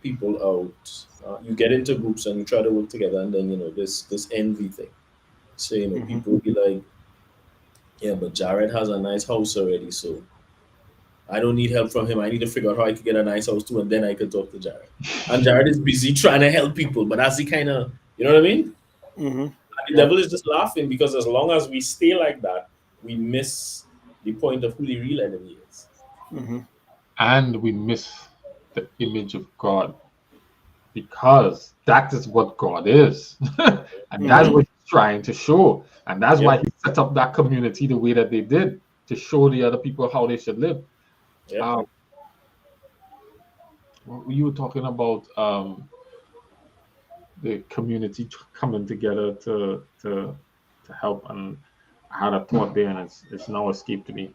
people out, you get into groups and you try to work together, and then this envy thing. So people will be like, yeah, but Jared has a nice house already, so I don't need help from him. I need to figure out how I could get a nice house too, and then I could talk to Jared. And Jared is busy trying to help people, but that's the kind of, you know what I mean? Mm-hmm. And the devil is just laughing because as long as we stay like that, we miss the point of who the real enemy is. Mm-hmm. And we miss the image of God, because that is what God is. And that's what he's trying to show. And that's why he set up that community the way that they did, to show the other people how they should live. You were talking about the community coming together to help, and I had a thought there, and it's now escaped me.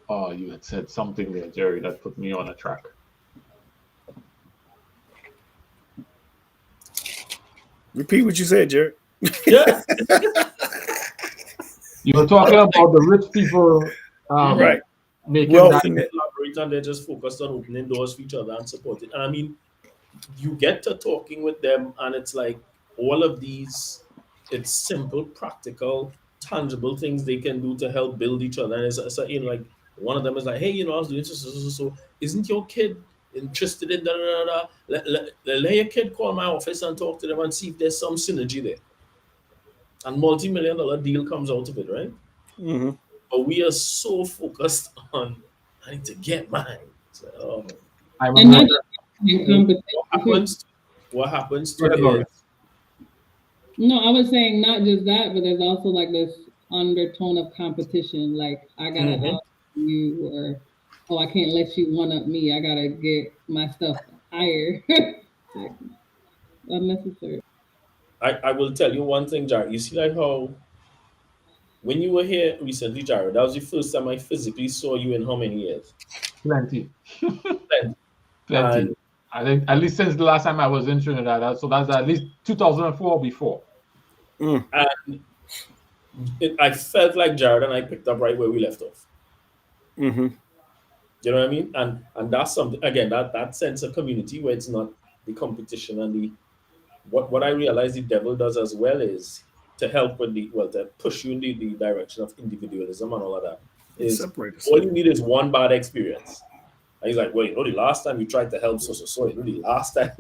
Oh, you had said something there, Jerry, that put me on a track. Repeat what you said, Jared. Yeah. You were talking about the rich people, right? Making Wealth that. and Collaborate, and they're just focused on opening doors for each other and supporting. And I mean, you get to talking with them, and it's like all of these, it's simple, practical, tangible things they can do to help build each other. And it's like one of them is like, hey, I was doing so. Isn't your kid interested in da da da da? Let your kid call my office and talk to them and see if there's some synergy there. And multi-million-dollar deal comes out of it, right? Mm-hmm. But we are so focused on I need to get mine. So, I And remember what happens to it? No, I was saying not just that, but there's also like this undertone of competition. Like, I gotta out you, or oh, I can't let you one up me. I gotta get my stuff higher. Like, unnecessary. I will tell you one thing, Jared. You see, like how when you were here recently, Jared, that was the first time I physically saw you in how many years? Plenty. And I think at least since the last time I was in Trinidad, so that's at least 2004 or before. And I felt like Jared and I picked up right where we left off. Mm-hmm. You know what I mean? And that's something, again, that sense of community where it's not the competition and the what I realize the devil does as well is to help with to push you in the direction of individualism and all of that. Is all you need is one bad experience. And he's like, well, the last time you tried to help so the last time,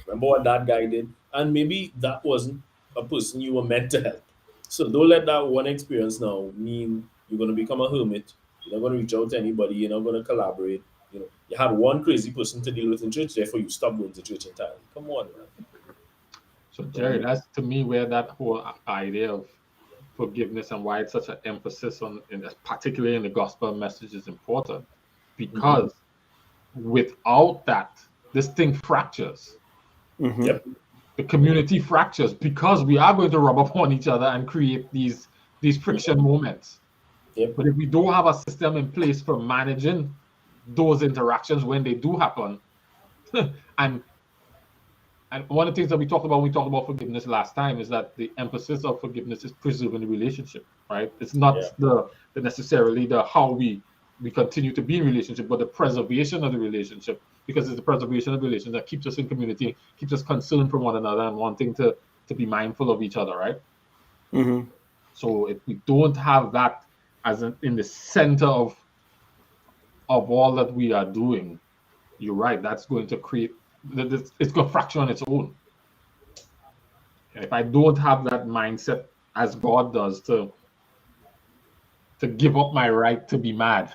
remember what that guy did? And maybe that wasn't a person you were meant to help. So don't let that one experience now mean you're going to become a hermit. You're not going to reach out to anybody. You're not going to collaborate. You had one crazy person to deal with in church, therefore you stop going to church entirely. Come on, man. So, Jerry, that's to me where that whole idea of forgiveness and why it's such an emphasis on, particularly in the gospel message, is important. Because without that, this thing fractures. Mm-hmm. Yep. The community fractures because we are going to rub up on each other and create these friction moments. Yep. But if we don't have a system in place for managing those interactions when they do happen, and one of the things that we talked about when we talked about forgiveness last time is that the emphasis of forgiveness is preserving the relationship, right? It's not the necessarily the how we continue to be in relationship, but the preservation of the relationship, because it's the preservation of the relationship that keeps us in community, keeps us concerned for one another and wanting to be mindful of each other, right? Mm-hmm. So if we don't have that as in the center of all that we are doing, you're right, that's going to create, it's going to fracture on its own. And if I don't have that mindset as God does to give up my right to be mad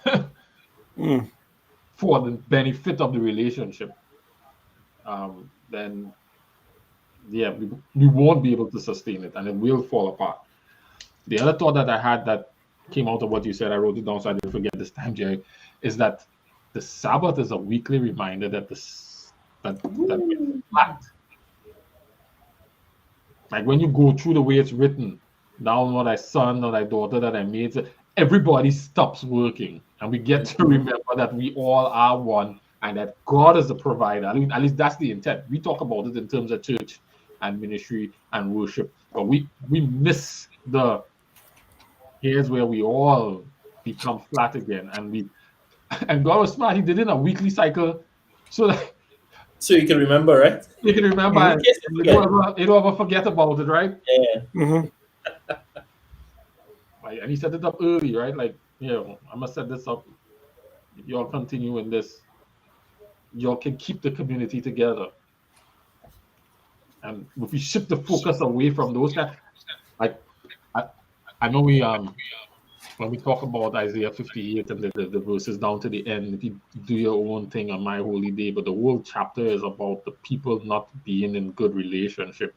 for the benefit of the relationship, then we won't be able to sustain it, and it will fall apart. The other thought that I had that came out of what you said, I wrote it down so I didn't forget this time, Jerry, is that the Sabbath is a weekly reminder that that we're flat. Like when you go through the way it's written, now not thy son or thy daughter that I made, everybody stops working, and we get to remember that we all are one, and that God is the provider. At least that's the intent. We talk about it in terms of church and ministry and worship, but we miss here's where we all become flat again, and God was smart. He did it in a weekly cycle, so you can remember, right? you can remember, and you don't ever forget about it, right? Yeah. Mm-hmm. And he set it up early, right? Like, I'm gonna set this up. If y'all continue in this, y'all can keep the community together. And if we shift the focus away from those guys, like I know we when we talk about Isaiah 58 and the verses down to the end, if you do your own thing on my holy day, but the whole chapter is about the people not being in good relationship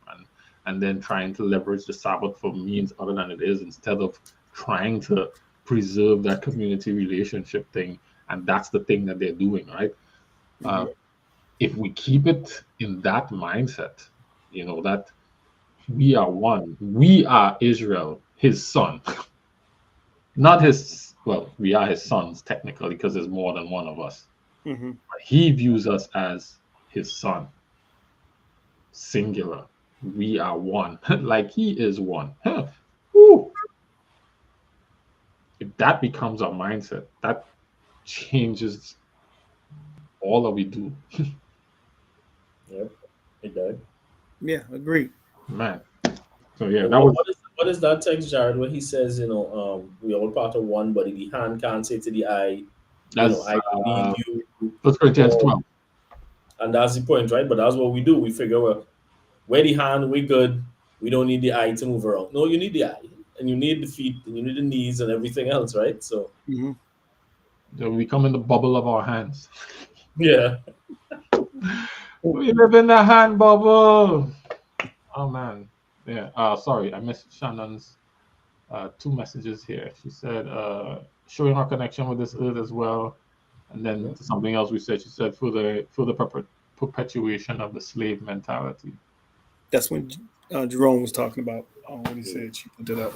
and then trying to leverage the Sabbath for means other than it is, instead of trying to preserve that community relationship thing. And that's the thing that they're doing, right? If we keep it in that mindset, that we are one, we are Israel, his son. Not his, well, we are his sons technically because there's more than one of us. Mm-hmm. But he views us as his son, singular. We are one, like he is one. Woo. If that becomes our mindset, that changes all that we do. Yep, it does. Yeah, agreed. Man. So yeah, that What, was what is that text, Jared, where he says, we all part of one body. The hand can't say to the eye, that's I need you. 1 Corinthians 12. And that's the point, right? But that's what we do. We figure, well, we're the hand, we're good. We don't need the eye to move around. No, you need the eye, and you need the feet, and you need the knees, and everything else, right? So, We come in the bubble of our hands. yeah. We live in the hand bubble. Oh man. Yeah. Sorry, I missed Shannon's 2 messages here. She said, showing our connection with this earth as well. And then something else we said, she said, for the perpetuation of the slave mentality. That's when Jerome was talking about what he said. She put it up.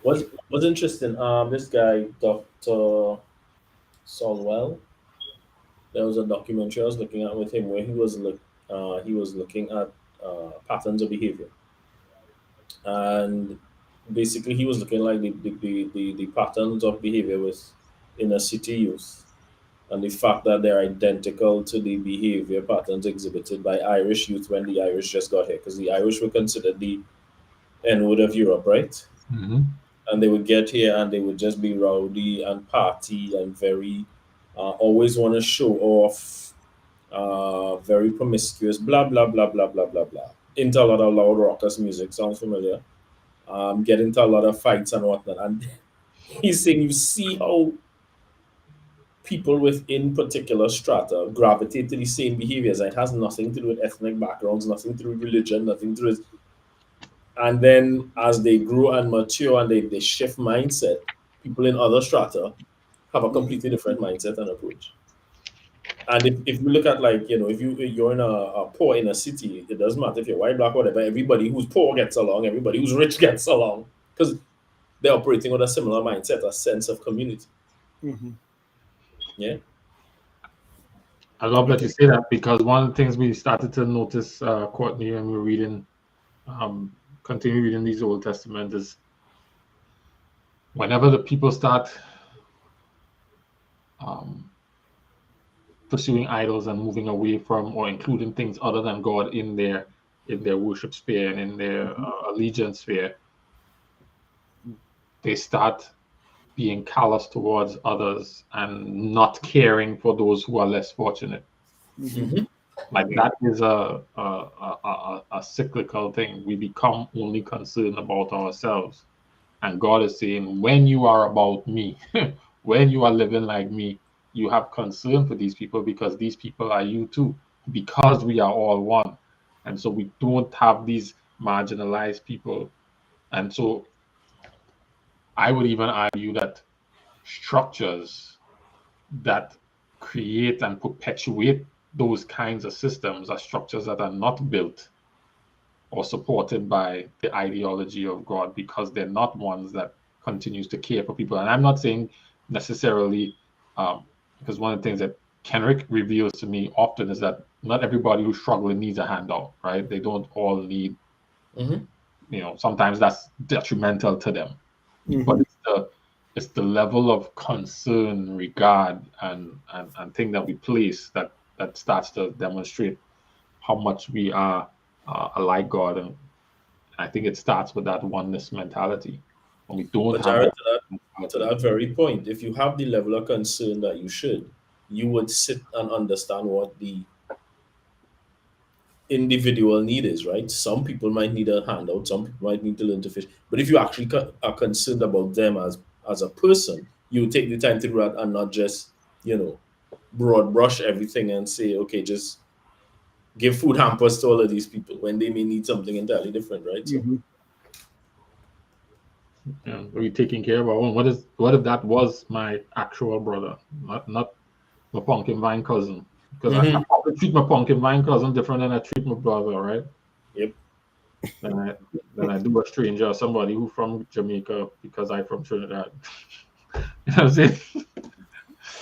What's interesting, this guy, Dr. Solwell, there was a documentary I was looking at with him where he was looking at patterns of behavior. And basically he was looking like the patterns of behavior with inner city youth, and the fact that they're identical to the behavior patterns exhibited by Irish youth when the Irish just got here, because the Irish were considered the N-word of Europe, right? And they would get here and they would just be rowdy and party and very always want to show off, very promiscuous, blah blah blah blah blah blah blah, into a lot of loud raucous music. Sounds familiar? Get into a lot of fights and whatnot. And he's saying, you see how people within particular strata gravitate to the same behaviors. It has nothing to do with ethnic backgrounds, nothing to do with religion, nothing to do with. And then as they grow and mature and they shift mindset, people in other strata have a completely different mindset and approach. And if we look at, like, if you're in a poor inner city, it doesn't matter if you're white, black, whatever. Everybody who's poor gets along. Everybody who's rich gets along, because they're operating with a similar mindset, a sense of community. Yeah. I love that you say that, because one of the things we started to notice, Courtney, when we were reading, continue reading these Old Testament, is whenever the people start pursuing idols and moving away from or including things other than God in their worship sphere and in their allegiance sphere, they start being callous towards others and not caring for those who are less fortunate. Like that is a cyclical thing. We become only concerned about ourselves, and God is saying, when you are about me, when you are living like me, you have concern for these people, because these people are you too, because we are all one. And so we don't have these marginalized people. And so I would even argue that structures that create and perpetuate those kinds of systems are structures that are not built or supported by the ideology of God, because they're not ones that continues to care for people. And I'm not saying necessarily, because one of the things that Kenrick reveals to me often is that not everybody who's struggling needs a handout, right? They don't all need, sometimes that's detrimental to them. But it's the level of concern, regard, and thing that we place that starts to demonstrate how much we are like God. And I think it starts with that oneness mentality. When we don't But have Jared, to that very point, if you have the level of concern that you should, you would sit and understand what the individual need is, right? Some people might need a handout, some people might need to learn to fish. But if you actually are concerned about them as a person, you take the time to do that and not just, broad brush everything and say, okay, just give food hampers to all of these people when they may need something entirely different, right? So, Yeah, are you taking care of our own? What if that was my actual brother, not my pumpkin vine cousin? Because I probably treat my pumpkin vine cousin different than I treat my brother, right? Yep. Than I do a stranger or somebody who from Jamaica because I'm from Trinidad. You know what I'm saying?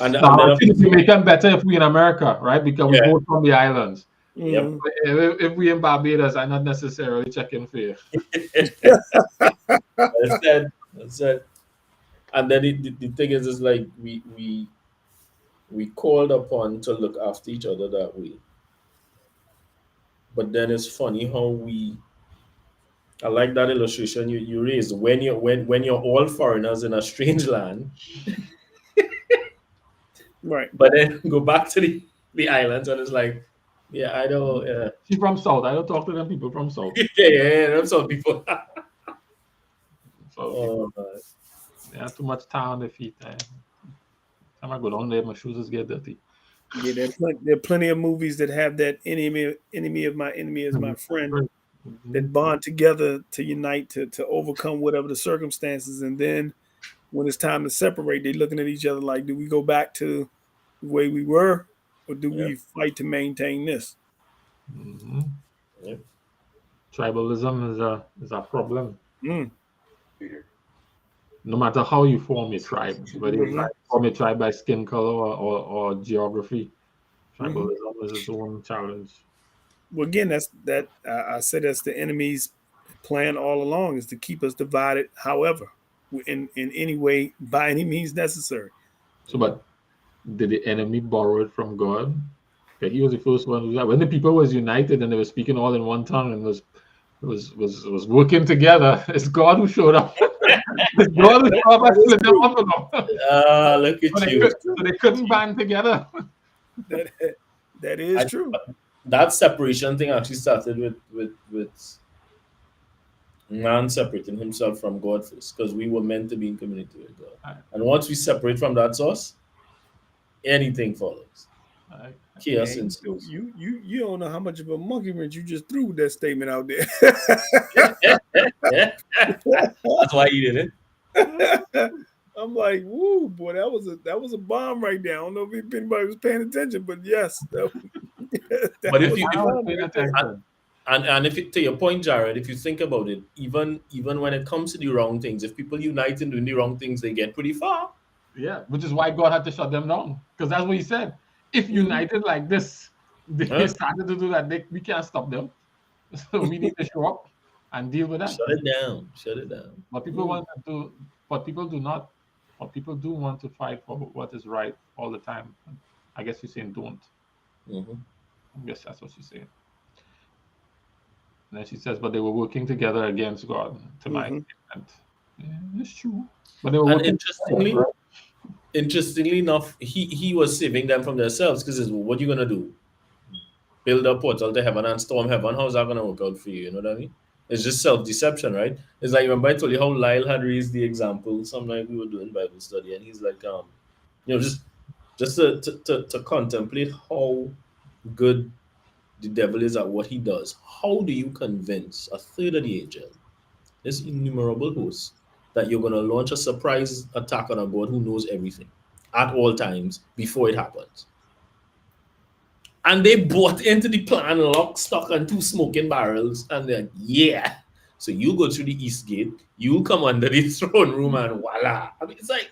And I think Jamaican better if we in America, right? Because we both from the islands. Yep. If we in Barbados, I'm not necessarily checking for you. That's said. And then the thing is like we called upon to look after each other that way. But then it's funny how I like that illustration you raised. When you're all foreigners in a strange land, right? But then go back to the islands and it's like, yeah, I don't. She's from South. I don't talk to them people from South. yeah, that's some people. So they have too much time on their feet. Time I go down there, my shoes just get dirty. Yeah, there are plenty of movies that have that enemy of my enemy is my friend, that bond together to unite to overcome whatever the circumstances, and then when it's time to separate, they're looking at each other like, do we go back to the way we were, or do we fight to maintain this? Yep. Tribalism is a problem. No matter how you form a tribe, whether you form a tribe by skin color or geography, tribalism is its own challenge. Well, again, I said that's the enemy's plan all along, is to keep us divided. However, in any way, by any means necessary. So, but did the enemy borrow it from God? Okay, he was the first one who, when the people was united and they were speaking all in one tongue and was working together, it's God who showed up. It's God who showed up and split them up. Look at you. So they couldn't band together. That is true. That separation thing actually started with man separating himself from God first, because we were meant to be in community with God. And once we separate from that source, anything follows. Chaos ensues. You don't know how much of a monkey wrench you just threw with that statement out there. That's why you did it. I'm like, woo, boy, that was a bomb right there. I don't know if anybody was paying attention, but yes. But if you and if it, to your point, Jared, if you think about it, even when it comes to the wrong things, if people unite in doing the wrong things, they get pretty far. Yeah, which is why God had to shut them down, because that's what He said. If united like this, they started to do that. We can't stop them, so we need to show up and deal with that. Shut it down. But people want to, but people do not. But people do want to fight for what is right all the time. I guess you're saying don't. I guess that's what she's saying. And then she says, but they were working together against God tonight. Yeah, it's true. But they were working interestingly, together, right? Interestingly enough, he was saving them from themselves, because what are you gonna do? Build a portal to heaven and storm heaven? How's that gonna work out for you? You know what I mean? It's just self-deception, right? It's like, remember I told you how Lyle had raised the example. Some night we were doing Bible study, and he's like, just to contemplate how good the devil is at what he does. How do you convince a third of the angel, this innumerable host, that you're going to launch a surprise attack on a God who knows everything at all times before it happens? And they bought into the plan, lock, stock, and 2 smoking barrels, and they're like, yeah. So you go through the east gate, you come under the throne room, and voila. I mean, it's like...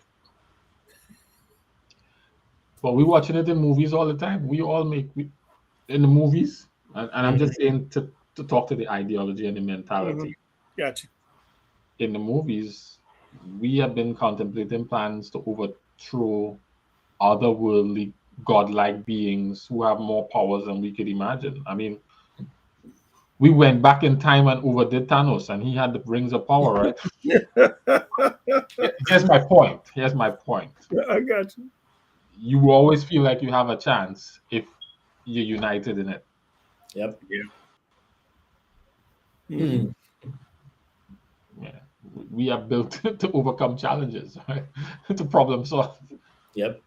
But we're watching it in movies all the time. We all make... in the movies, and I'm just saying to talk to the ideology and the mentality. Gotcha. In the movies, we have been contemplating plans to overthrow otherworldly, godlike beings who have more powers than we could imagine. I mean, we went back in time and overdid Thanos, and he had the rings of power, right? Here's my point. I got you. You always feel like you have a chance if you're united in it. Yep. Yeah. Hmm. Yeah, we are built to overcome challenges, right? To problem solve. Yep.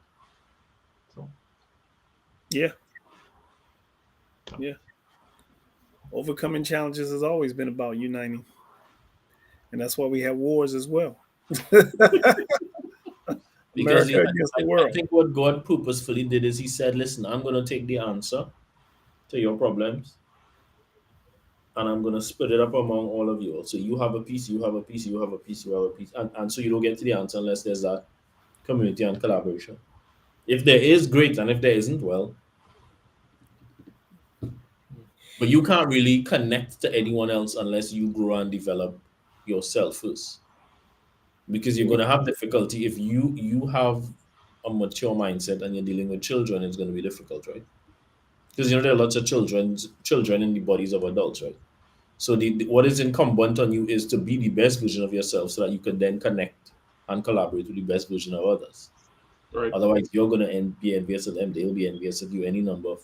So, Yeah. Yeah. Overcoming challenges has always been about uniting. And that's why we have wars as well. Because America against the I world. think what God purposefully did is He said, "Listen, I'm going to take the answer to your problems, and I'm going to split it up among all of you. So you have a piece, you have a piece, you have a piece, you have a piece, and so you don't get to the answer unless there's that community and collaboration. If there is, great, and if there isn't, well, but you can't really connect to anyone else unless you grow and develop yourself first, because you're going to have difficulty if you have a mature mindset and you're dealing with children. It's going to be difficult, right? Because there are lots of children in the bodies of adults, right? So what is incumbent on you is to be the best version of yourself so that you can then connect and collaborate with the best version of others. right. Otherwise, you're going to be envious of them. They'll be envious of you. Any number of,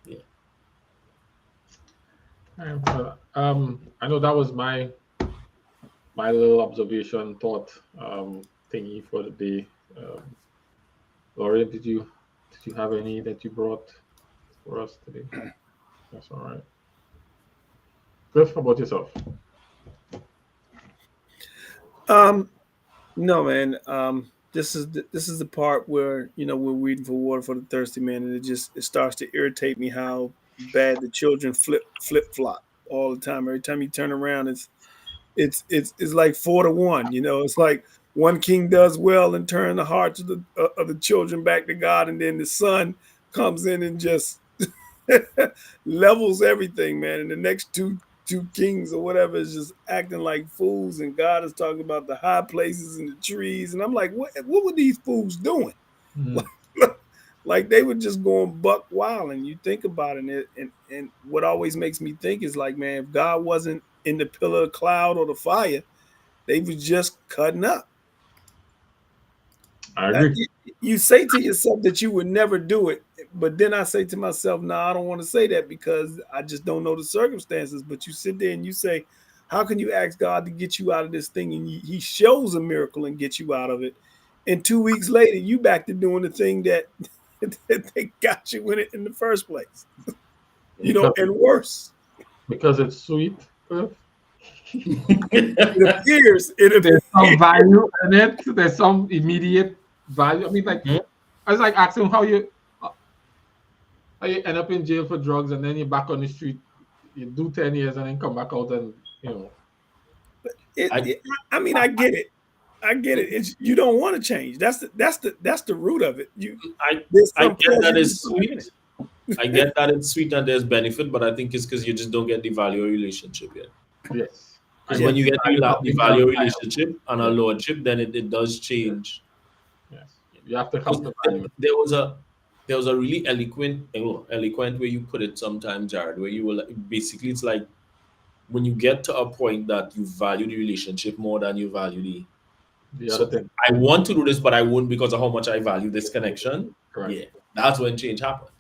yeah. I know that was my little observation thought thingy for the day. Laurie, did you have any that you brought for us today? That's all right. Cliff, how about yourself? No, man. This is the part where we're waiting for water for the thirsty man, and it starts to irritate me how bad the children flip flop all the time. Every time you turn around, it's like 4-1. It's like one king does well and turn the hearts of the children back to God, and then the son comes in and just levels everything, man. And the next two kings or whatever is just acting like fools, and God is talking about the high places and the trees, and I'm like, what were these fools doing? Like they were just going buck wild. And you think about it, and what always makes me think is like, man, if God wasn't in the pillar of cloud or the fire, they was just cutting up. I agree. You say to yourself that you would never do it, but then I say to myself, no, I don't want to say that because I just don't know the circumstances. But you sit there and you say, how can you ask God to get you out of this thing? And He shows a miracle and gets you out of it. And 2 weeks later, you back to doing the thing that they got you in it in the first place. And worse. Because it's sweet. Cliff. It appears. There's some value in it. There's some immediate value. I mean, like, I was like asking how you end up in jail for drugs and then you're back on the street. You do 10 years and then come back out and I mean, I get it. It's, you don't want to change. That's the root of it. I get that it's sweet. I get that it's sweet and there's benefit, but I think it's because you just don't get the value of relationship yet. Yes. Because when you get the value of relationship and a lordship, then it does change. Yes. You have to come to value. There was a really eloquent way you put it sometimes, Jared, where you will basically, it's like when you get to a point that you value the relationship more than you value the other thing. I want to do this, but I won't because of how much I value this connection. Correct. Yeah, that's when change happens.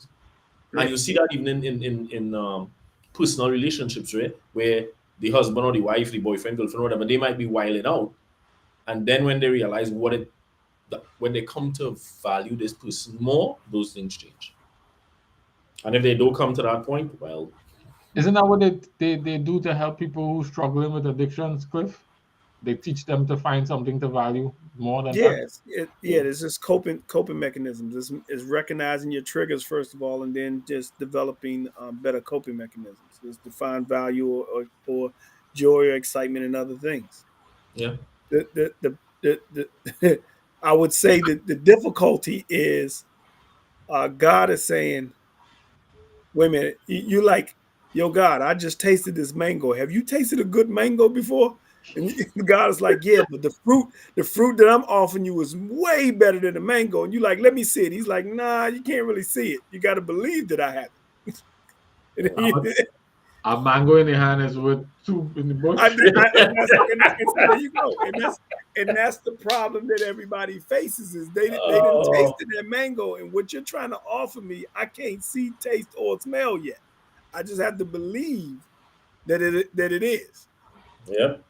Right. And you see that even in personal relationships, right? Where the husband or the wife, the boyfriend, girlfriend, whatever, they might be wilding out. And then when they realize when they come to value this person more, those things change. And if they don't come to that point, well... Isn't that what they do to help people who are struggling with addictions, Cliff? They teach them to find something to value more than that? There's just coping mechanisms. It's recognizing your triggers first of all, and then just developing better coping mechanisms. It's to find value or joy or excitement in other things. Yeah. I would say that the difficulty is God is saying, wait a minute, you like, yo, God, I just tasted this mango. Have you tasted a good mango before? And God is like, yeah, but the fruit that I'm offering you is way better than the mango. And you like, let me see it. He's like, nah, you can't really see it. You got to believe that I have it. A mango in the hand is worth two in the bush. And there you go. And that's the problem that everybody faces is they didn't taste that mango. And what you're trying to offer me, I can't see, taste, or smell yet. I just have to believe that it is. Yep.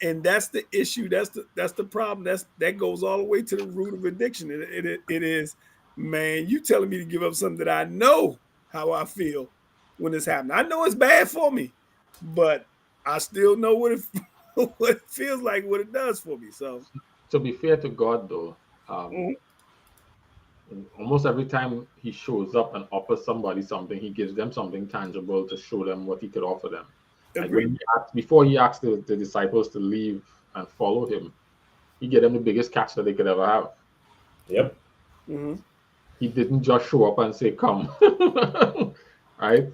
And that's the issue. That's the problem. That goes all the way to the root of addiction. It is, man, you telling me to give up something that I know how I feel when it's happening. I know it's bad for me, but I still know what it feels like, what it does for me. So to be fair to God, though, almost every time he shows up and offers somebody something, he gives them something tangible to show them what he could offer them. Like before he asked the disciples to leave and follow him, he gave them the biggest catch that they could ever have. Yep. Mm-hmm. He didn't just show up and say, "Come," right?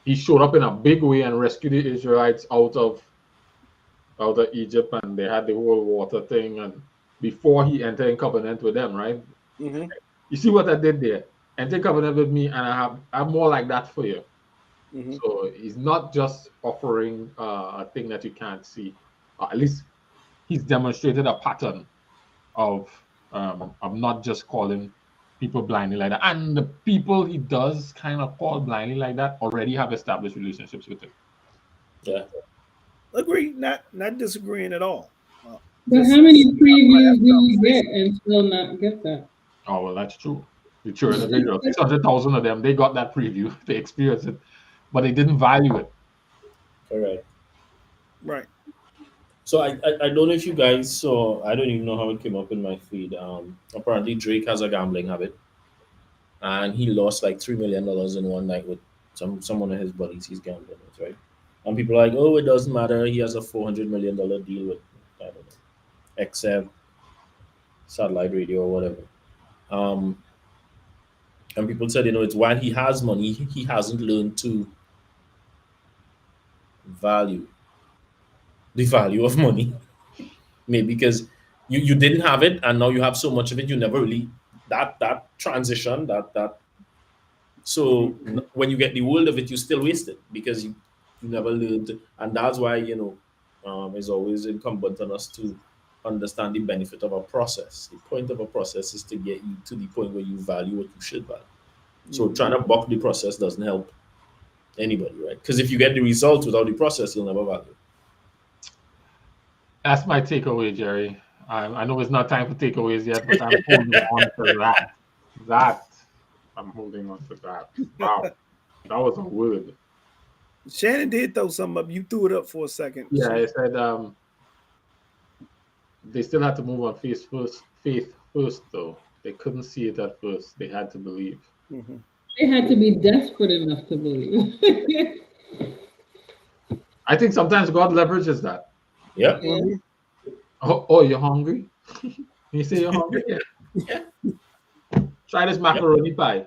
He showed up in a big way and rescued the Israelites out of Egypt, and they had the whole water thing. And before he entered in covenant with them, right? Mm-hmm. You see what I did there? Enter covenant with me, and I have more like that for you. Mm-hmm. So he's not just offering a thing that you can't see. At least he's demonstrated a pattern of not just calling people blindly like that. And the people he does kind of call blindly like that already have established relationships with him. Yeah. Agree. Not disagreeing at all. But how many previews do we get and still not get that? Oh, well, that's true. The children of Israel, 600,000 of them, they got that preview. They experienced it, but they didn't value it. Correct. Right. So I don't know if you guys saw. I don't even know how it came up in my feed. Apparently Drake has a gambling habit, and he lost like $3 million in one night with someone of his buddies he's gambling with, right? And people are like, oh, it doesn't matter. He has a $400 million deal with, I don't know, XM, satellite radio or whatever. And people said, it's while he has money, he hasn't learned to value the value of money. Maybe because you didn't have it and now you have so much of it, you never really that transition that so when you get the world of it, you still waste it because you never learned. And that's why it's always incumbent on us to understand the benefit of a process. The point of a process is to get you to the point where you value what you should value. So trying to buck the process doesn't help anybody, right? Because if you get the results without the process, you'll never value. That's my takeaway, Jerry. I know it's not time for takeaways yet, but I'm holding on to that. I'm holding on to that. Wow. That was a word. Shannon did throw something up. You threw it up for a second. Yeah, I said they still had to move on faith first, though. They couldn't see it at first. They had to believe. Mm-hmm. They had to be desperate enough to believe. I think sometimes God leverages that. Yeah. Oh, you're hungry? You say you're hungry? Yeah. Try this macaroni pie.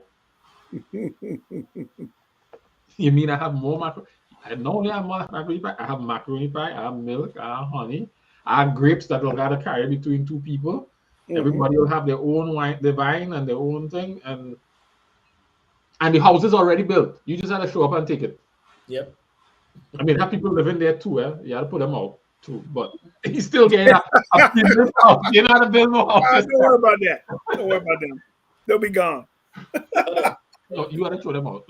You mean I have more macaroni? I know I have more macaroni pie. I have macaroni pie. I have milk. I have honey. I have grapes that will gotta carry between two people. Mm-hmm. Everybody will have their own wine, the vine, and their own thing, and the house is already built. You just have to show up and take it. Yep. I mean, have people living there too. You have to put them out too, but he's still getting a business house. You know how to build more houses. Don't worry about that. Don't worry about them. They'll be gone. No, you gotta throw them out.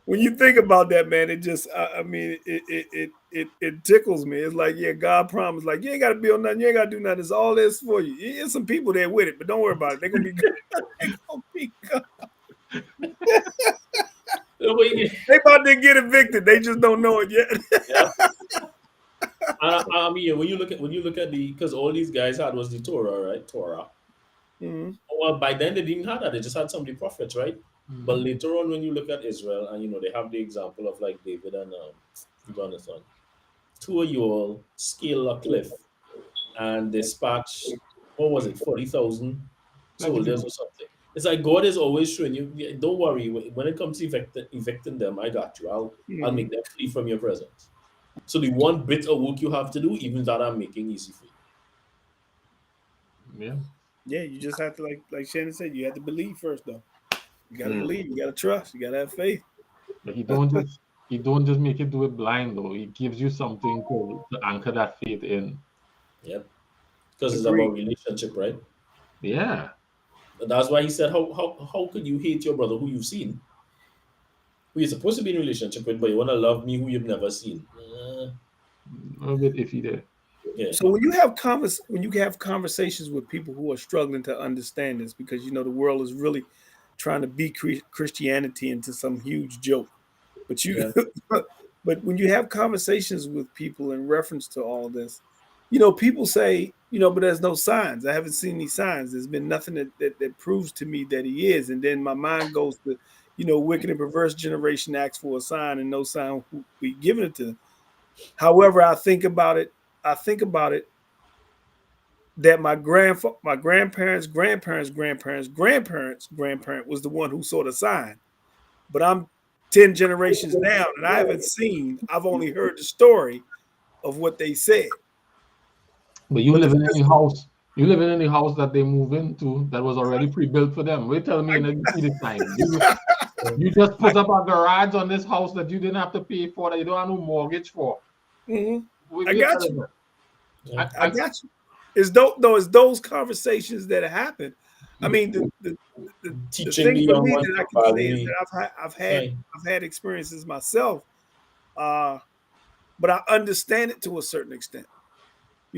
When you think about that, man, it just it tickles me. It's like, yeah, God promised, like, you ain't gotta build nothing, you ain't gotta do nothing. It's all this for you. There's some people there with it, but don't worry about it. They're gonna be good. They're gonna be good. They about to get evicted. They just don't know it yet. Yeah. I mean, when you look at because all these guys had was the Torah, right? Torah. Mm-hmm. Well, by then they didn't have that. They just had some of the prophets, right? Mm-hmm. But later on, when you look at Israel, and they have the example of like David and Jonathan, two of you all scale a cliff and dispatch, what was it, 40,000 soldiers or something. It's like God is always showing you, don't worry, when it comes to evicting them, I got you. I'll make them flee from your presence. So the one bit of work you have to do, even that I'm making easy for you. Yeah. Yeah, you just have to, like Shannon said, you have to believe first, though. You gotta believe, you gotta trust, you gotta have faith. But he don't just make you do it blind, though. He gives you something to anchor that faith in. Yep. Because it's about relationship, right? Yeah. That's why he said, how could you hate your brother who you've seen? Who you're supposed to be in a relationship with, but you want to love me who you've never seen. A little bit iffy there. Yeah. So when you have conversations with people who are struggling to understand this, because the world is really trying to beat Christianity into some huge joke, but Yeah. but when you have conversations with people in reference to all this, people say, but there's no signs. I haven't seen any signs. There's been nothing that proves to me that he is. And then my mind goes to, wicked and perverse generation asks for a sign, and no sign will be given it to them. However, I think about it that my grandparents' grandparent was the one who saw the sign. But I'm 10 generations down and I haven't seen, I've only heard the story of what they said. But you live in any house. You live in any house that they move into that was already pre-built for them. Wait, tell me, you see the sign. You just put up a garage on this house that you didn't have to pay for, that you don't have no mortgage for. I got you. I got you. It's those conversations that happen. I mean, the Teaching thing the for me young that I can say is that I've had experiences myself, but I understand it to a certain extent.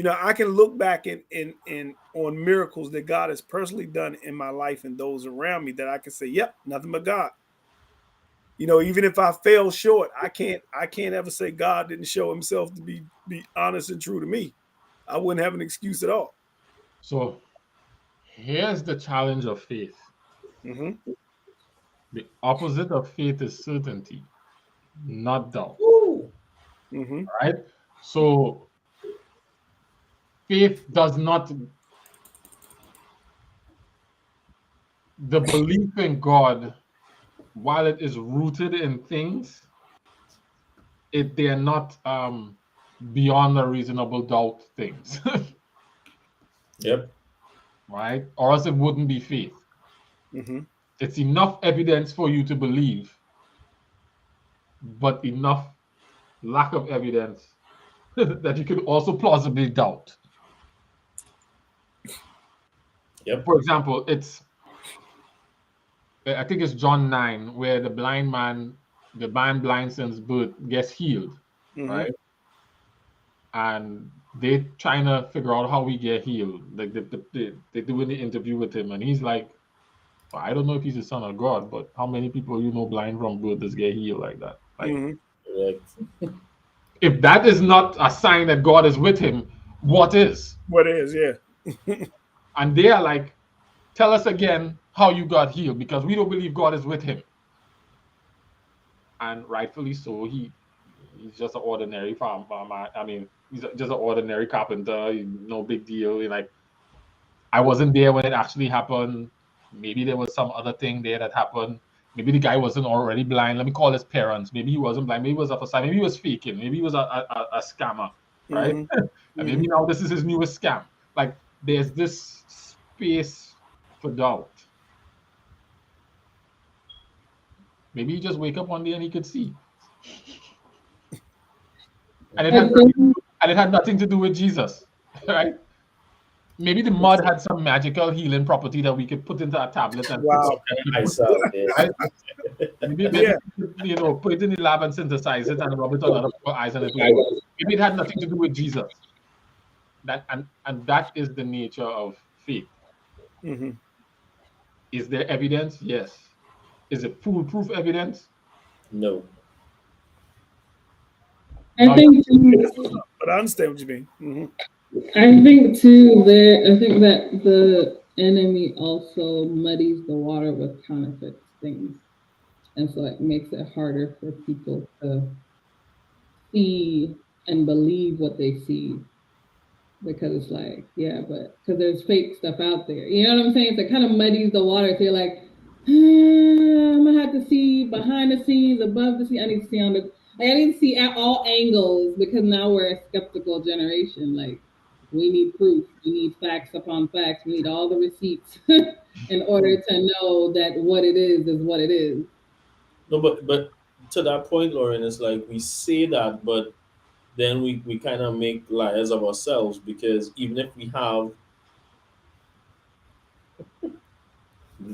I can look back on miracles that God has personally done in my life and those around me that I can say, yep, nothing but God. Even if I fell short, I can't ever say God didn't show himself to be honest and true to me. I wouldn't have an excuse at all. So here's the challenge of faith. Mm-hmm. The opposite of faith is certainty, not doubt. Mm-hmm. Right? So faith does not, the belief in God, while it is rooted in things, they are not beyond a reasonable doubt things. Yep. Right? Or else it wouldn't be faith. Mm-hmm. It's enough evidence for you to believe, but enough lack of evidence that you could also plausibly doubt. Yep. For example, I think it's John 9, where the blind since birth gets healed, right? And they trying to figure out how we get healed. Like they doing the interview with him, and he's like, well, I don't know if he's the son of God, but how many people blind from birth just get healed like that? Like, if that is not a sign that God is with him, what is? What is? Yeah. And they are like, tell us again how you got healed, because we don't believe God is with him. And rightfully so, he's just an ordinary farmer. I mean, he's just an ordinary carpenter. No big deal. Like, I wasn't there when it actually happened. Maybe there was some other thing there that happened. Maybe the guy wasn't already blind. Let me call his parents. Maybe he wasn't blind. Maybe he was a facade. Maybe he was faking. Maybe he was a scammer, right? And maybe now this is his newest scam. Like, there's this space for doubt. Maybe he just wake up one day and he could see. And it had nothing to do with Jesus, right? Maybe the mud had some magical healing property that we could put into a tablet and right? Maybe put it in the lab and synthesize it and rub it on other people's eyes, and maybe it had nothing to do with Jesus. And that is the nature of faith. Is there evidence? Yes. Is it foolproof evidence? No. I think, but I understand what you mean. I think too I think that the enemy also muddies the water with counterfeit things, and so it makes it harder for people to see and believe what they see, because it's like, yeah, but because there's fake stuff out there. You know what I'm saying? So it kind of muddies the water. So you're like, I'm gonna have to see behind the scenes, above the scenes. I need to see I need to see at all angles, because now we're a skeptical generation. Like, we need proof. We need facts upon facts. We need all the receipts in order to know that what it is what it is. No, but to that point, Lauren, it's like we say that, but then we kind of make liars of ourselves, because even if we have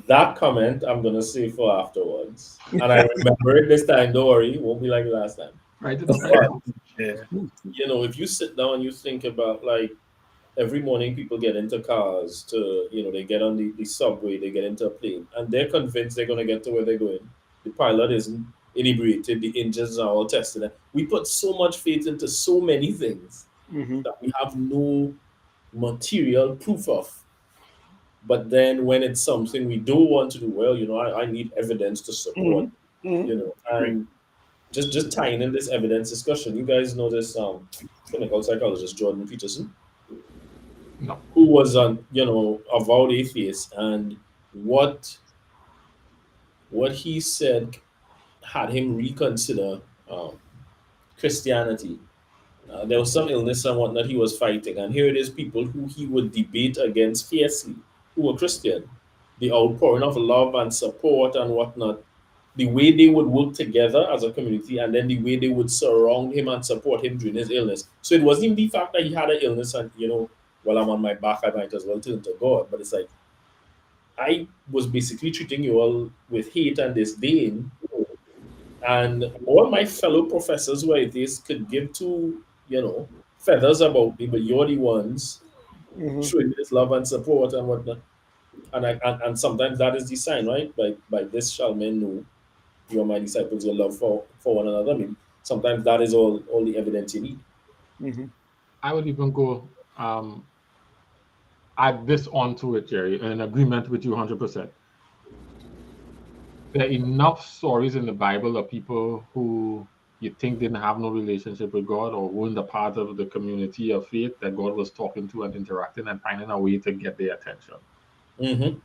That comment I'm gonna save for afterwards. And I remember it this time, don't worry, it won't be like last time. Right to the But Yeah. you know, if you sit down and you think about like every morning people get into cars to, you know, they get on the subway, they get into a plane, and they're convinced they're gonna get to where they're going. The pilot isn't inebriated, the engines are all tested. We put so much faith into so many things Mhm. that we have no material proof of. But then when it's something we don't want to do, well, you know, I need evidence to support, Mhm. Mhm. you know, Great. and just tying in this evidence discussion, you guys know this clinical psychologist Jordan Peterson, No. who was you know, avowed atheist, and what he said had him reconsider um, Christianity. There was some illness and whatnot he was fighting, and here it is people who he would debate against fiercely, who were Christian. The outpouring of love and support and whatnot, the way they would work together as a community, and then the way they would surround him and support him during his illness. So it wasn't even the fact that he had an illness and, you know, while I'm on my back, I might as well turn to God. But it's like, I was basically treating you all with hate and disdain, and all my fellow professors who are atheists could give two, you know, feathers about me, but you're the ones Mhm. showing me this love and support and whatnot. And sometimes that is the sign, right? By this shall men know you are my disciples, your love for one another. I mean, sometimes that is all the evidence you need. Mhm. I would even go add this onto it, Jerry, in agreement with you 100%. There are enough stories in the Bible of people who you think didn't have no relationship with God or weren't a part of the community of faith that God was talking to and interacting and finding a way to get their attention. Mm-hmm.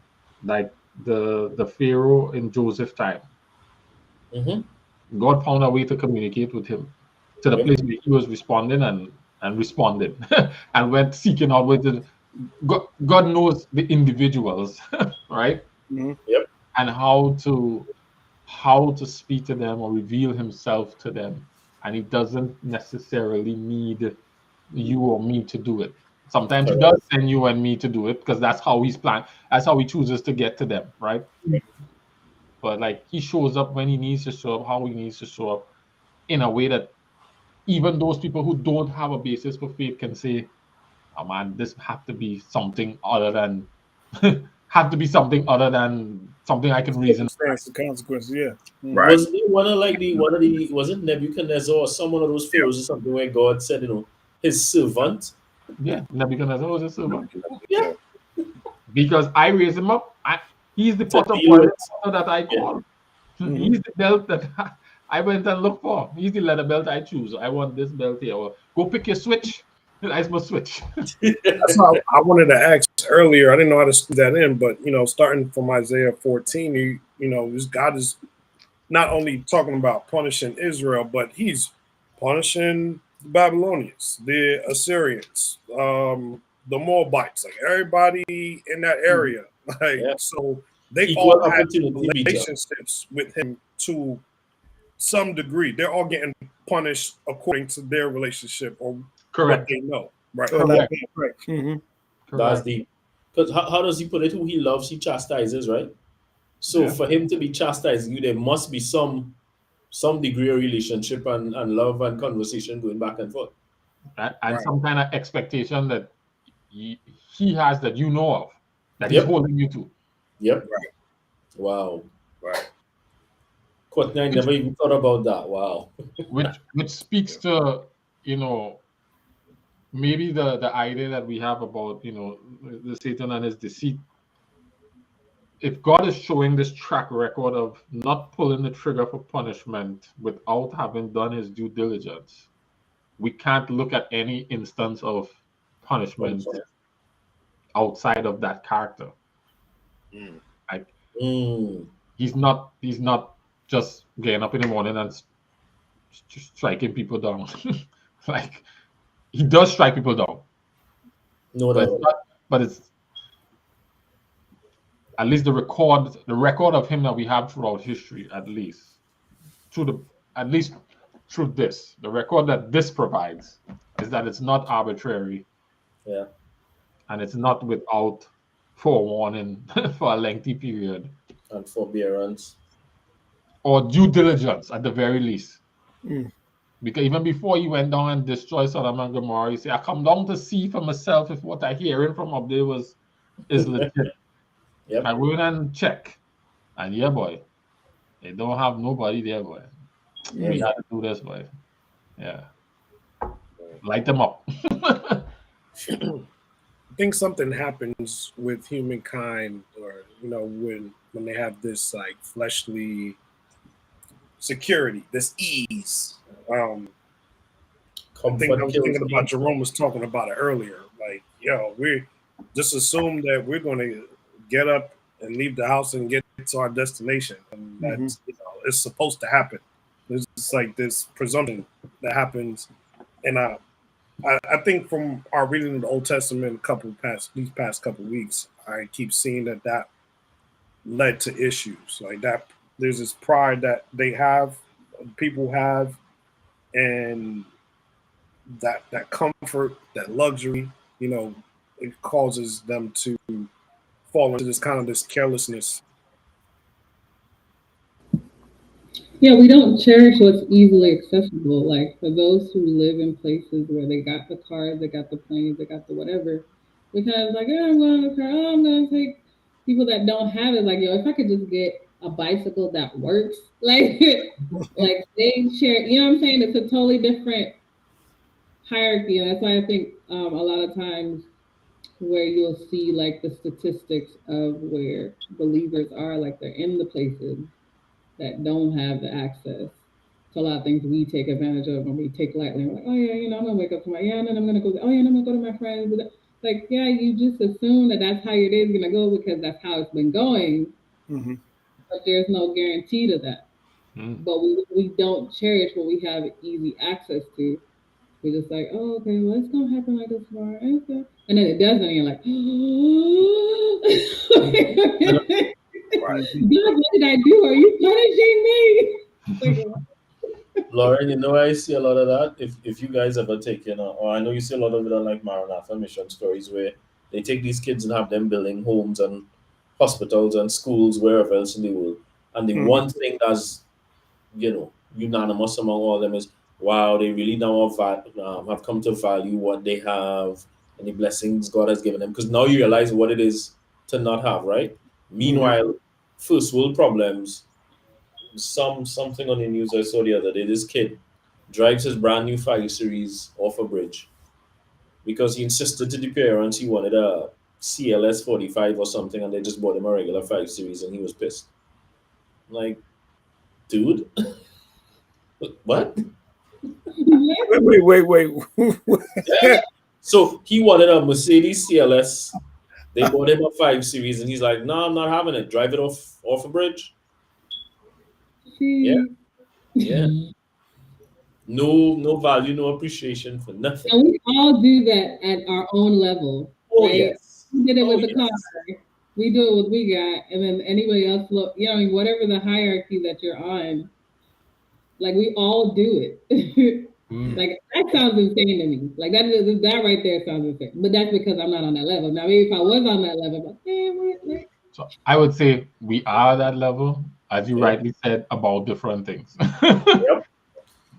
Like the Pharaoh in Joseph's time. Mm-hmm. God found a way to communicate with him to the Yep. place where he was responding and responded and went seeking out with it. God knows the individuals, right? Mhm. Yep. And how to speak to them or reveal himself to them. And he doesn't necessarily need you or me to do it. Sometimes he does Correct. send you and me to do it because that's how he's planned. That's how he chooses to get to them, right? But like he shows up when he needs to show up, how he needs to show up in a way that even those people who don't have a basis for faith can say, "Oh man, this have to be something other than have to be something other than something I can reason." Circumstance and consequences. Yeah. Mhm. Right. Wasn't it one of the was it Nebuchadnezzar or some one of those Yeah. pharaohs or something where God said, you know, his servant? Yeah, Nebuchadnezzar was a servant Yeah. because I raise him up. He's the To pot of deal oil with. that I Yeah. call. Mhm. He's the belt that I went and looked for. He's the leather belt I choose. I want this belt here. Or go pick your switch. I must switch. That's how I wanted to ask earlier. I didn't know how to squeeze that in, but starting from Isaiah 14, this God is not only talking about punishing Israel, but he's punishing the Babylonians, the Assyrians, the Moabites, like everybody in that area. Like, Yeah. so they all Equal have opportunity meter. relationships with him to some degree. They're all getting punished according to their relationship or what Correct. they know. Right. Or like Correct. that. Right. Mhm. That's Correct. the because how does he put it? Who he loves, he chastises, right? So Yeah. for him to be chastising you, there must be some degree of relationship and love and conversation going back and forth. And Right. some kind of expectation that he has that you know of, that he's Yep. holding you to. Yep. Right. Wow. Right. Courtney, I Which never even thought about that. Wow. which speaks to, you know, maybe the idea that we have about, you know, the Satan and his deceit. If God is showing this track record of not pulling the trigger for punishment without having done his due diligence, we can't look at any instance of punishment outside of that character. Mm. Like Mm. he's not just getting up in the morning and striking people down. Like he does strike people down, No but it's doubt. not. But it's at least the record of him that we have throughout history, at least through the at least through this, the record that this provides is that it's not arbitrary Yeah. and it's not without forewarning for a lengthy period, And forbearance. or due diligence at the very least. Mm. Because even before he went down and destroyed Sodom and Gomorrah, he said, I come down to see for myself if what I hearing from up there is legit. Yep. I went and check. And yeah, boy, they don't have nobody there, boy. We Yeah. had to do this, boy. Yeah. Light them up. I think something happens with humankind, or when they have this like fleshly security, this ease. I think I Comfort was kills thinking about people. Jerome was talking about it earlier. Like, we just assume that we're going to get up and leave the house and get to our destination, and that's it's supposed to happen. There's just like this presumption that happens, and I think from our reading of the Old Testament, these past couple weeks, I keep seeing that led to issues like that. There's this pride that people have, and that comfort, that luxury, it causes them to fall into this carelessness. Yeah, we don't cherish what's easily accessible. Like for those who live in places where they got the cars, they got the planes, they got the whatever, we kind of like, I'm going to car, I'm going to take people that don't have it. Like, yo, if I could just get a bicycle that works, like they share, you know what I'm saying? It's a totally different hierarchy. And that's why I think a lot of times where you'll see like the statistics of where believers are, like they're in the places that don't have the access to a lot of things we take advantage of and we take lightly. We're like, oh yeah, I'm gonna wake up tomorrow. Yeah, and then I'm gonna go. Oh yeah, and I'm gonna go to my friends. Like, yeah, you just assume that that's how your day's gonna go because that's how it's been going. Mm-hmm. But there's no guarantee to that. But we don't cherish what we have easy access to. We're just like, oh, okay, well, it's gonna happen like this tomorrow, and then it doesn't, and you're like, Right. God, what did I do? Are you punishing me? Lauren, I see a lot of that. If you guys ever taken, or I know you see a lot of it on like Maranatha Mission Stories, where they take these kids and have them building homes and hospitals and schools wherever else in the world. And the one thing that's, unanimous among all of them is, wow, they really now have come to value what they have and the blessings God has given them. Because now you realize what it is to not have, right? Meanwhile, first world problems. Something on the news I saw the other day. This kid drives his brand new 5 Series off a bridge because he insisted to the parents he wanted a CLS 45 or something, and they just bought him a regular 5 Series, and he was pissed. Like, dude, what? Wait. Yeah. So he wanted a Mercedes CLS. They bought him a 5 Series, and he's like, "No, I'm not having it. Drive it off a bridge." Yeah. No value, no appreciation for nothing. And we all do that at our own level. Oh right? yes. We did it with the car. We do it with what we got, and then anybody else look. Whatever the hierarchy that you're on, like we all do it. Like that sounds insane to me. Like that right there sounds insane. But that's because I'm not on that level. Now, maybe if I was on that level, I'm like, what? So I would say we are at that level, as you rightly said, about different things. Yep.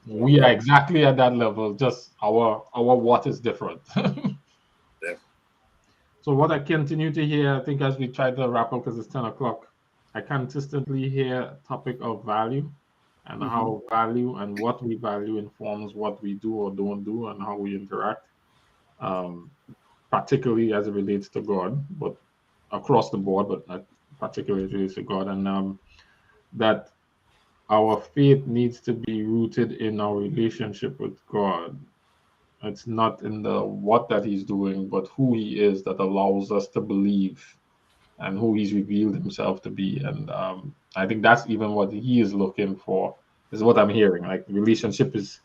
We are exactly at that level, just our what is different. So what I continue to hear, I think as we try to wrap up because it's 10 o'clock, I consistently hear topic of value and how value and what we value informs what we do or don't do and how we interact, particularly as it relates to God, but across the board, but not particularly relates to God. And that our faith needs to be rooted in our relationship with God. It's not in the what that he's doing, but who he is that allows us to believe and who he's revealed himself to be. And I think that's even what he is looking for, is what I'm hearing. Like relationship is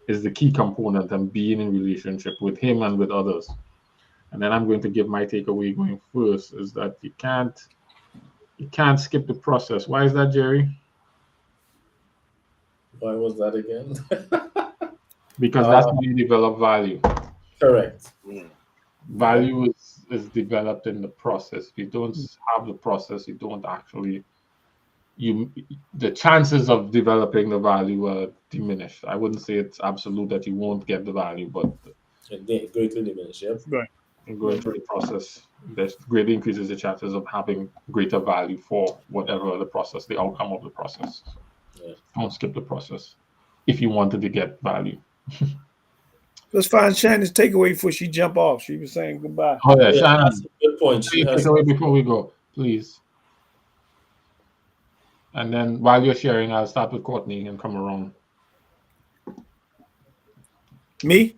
the key component, and being in relationship with him and with others. And then I'm going to give my takeaway going first, is that you can't skip the process. Why is that, Jerry? Why was that again? Because that's how you develop value. Correct. Value is developed in the process. If you don't have the process, you don't actually the chances of developing the value are diminished. I wouldn't say it's absolute that you won't get the value, but greatly diminished. Yep. Right. Going through the process, this greatly increases the chances of having greater value for whatever the process, the outcome of the process. So don't skip the process if you wanted to get value. Let's find Shannon's takeaway before she jump off. She was saying goodbye. Oh yeah, Shannon. That's a good point. She has Takeaway before we go, please. And then while you're sharing, I'll start with Courtney and come around. Me?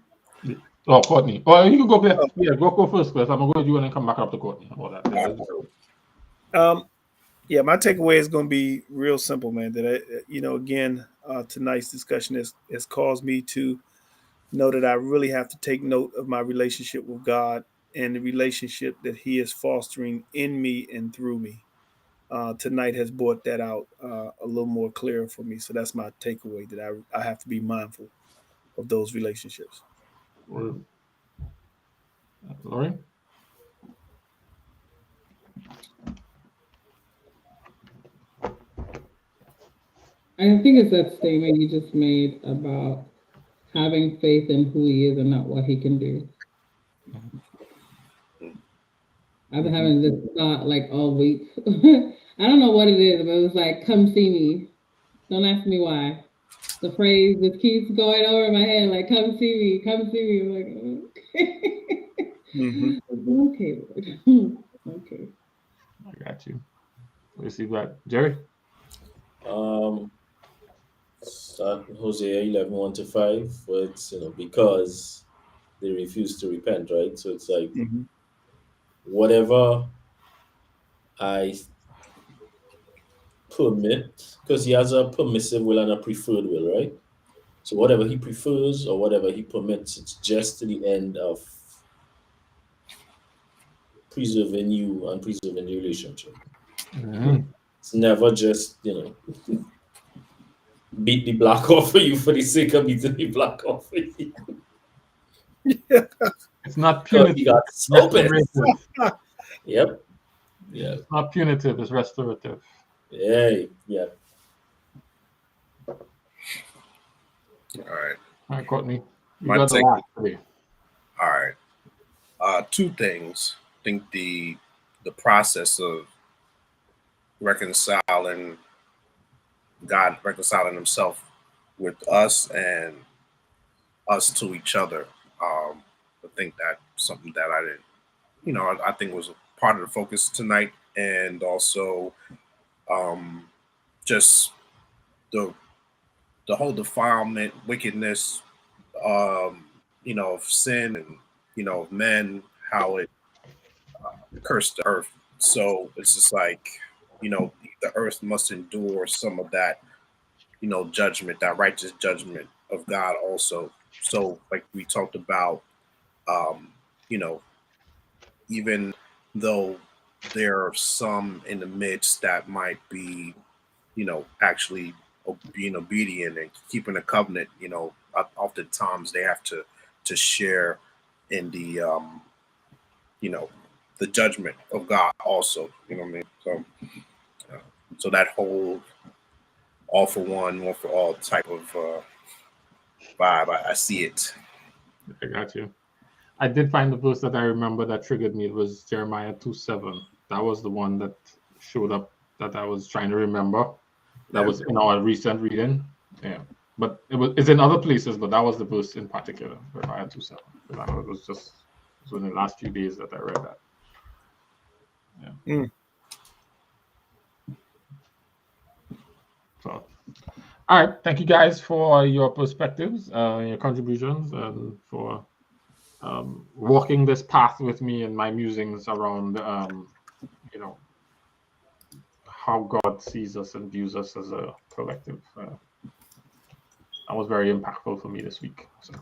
Oh, Courtney. Oh, you can go there. Yeah, go first, Chris. I'm gonna go to you and then come back up to Courtney. How about that? Yeah, my takeaway is going to be real simple, man. That again, tonight's discussion has caused me to know that I really have to take note of my relationship with God and the relationship that He is fostering in me and through me. Tonight has brought that out a little more clear for me. So that's my takeaway, that I have to be mindful of those relationships. Lauren? I think it's that statement you just made about having faith in who He is and not what He can do. I've been having this thought like all week. I don't know what it is, but it was like, come see me. Don't ask me why. The phrase just keeps going over my head, like, come see me, come see me. I'm like, okay, Lord. Okay. I got you. Let's see that. Jerry? Start Hosea 11:1-5, where it's because they refuse to repent, right? So it's like whatever I permit, because He has a permissive will and a preferred will, right? So whatever He prefers or whatever He permits, it's just to the end of preserving you and preserving the relationship. It's never just beat the block off for you for the sake of beating the block off for you. It's not punitive. Yep. Yeah. It's not punitive, it's restorative. Yeah. All right, Courtney. All right. Two things. I think the process of reconciling Himself with us and us to each other. I think that's something that I didn't, I think was a part of the focus tonight, and also just the whole defilement, wickedness, of sin and of men, how it cursed the earth. So it's just like the earth must endure some of that judgment, that righteous judgment of God also. So like we talked about, even though there are some in the midst that might be actually being obedient and keeping a covenant, oftentimes they have to share in the the judgment of God also, what I mean? So that whole all for one for all type of vibe, I see it. I got you. I did find the verse that I remember that triggered me. It was Jeremiah 2:7. That was the one that showed up that I was trying to remember. That was in our recent reading. Yeah. But it's in other places, but that was the verse in particular, Jeremiah 2:7. I know it was in the last few days that I read that. Yeah. So, all right. Thank you guys for your perspectives, your contributions, and for walking this path with me and my musings around, how God sees us and views us as a collective. That was very impactful for me this week. So,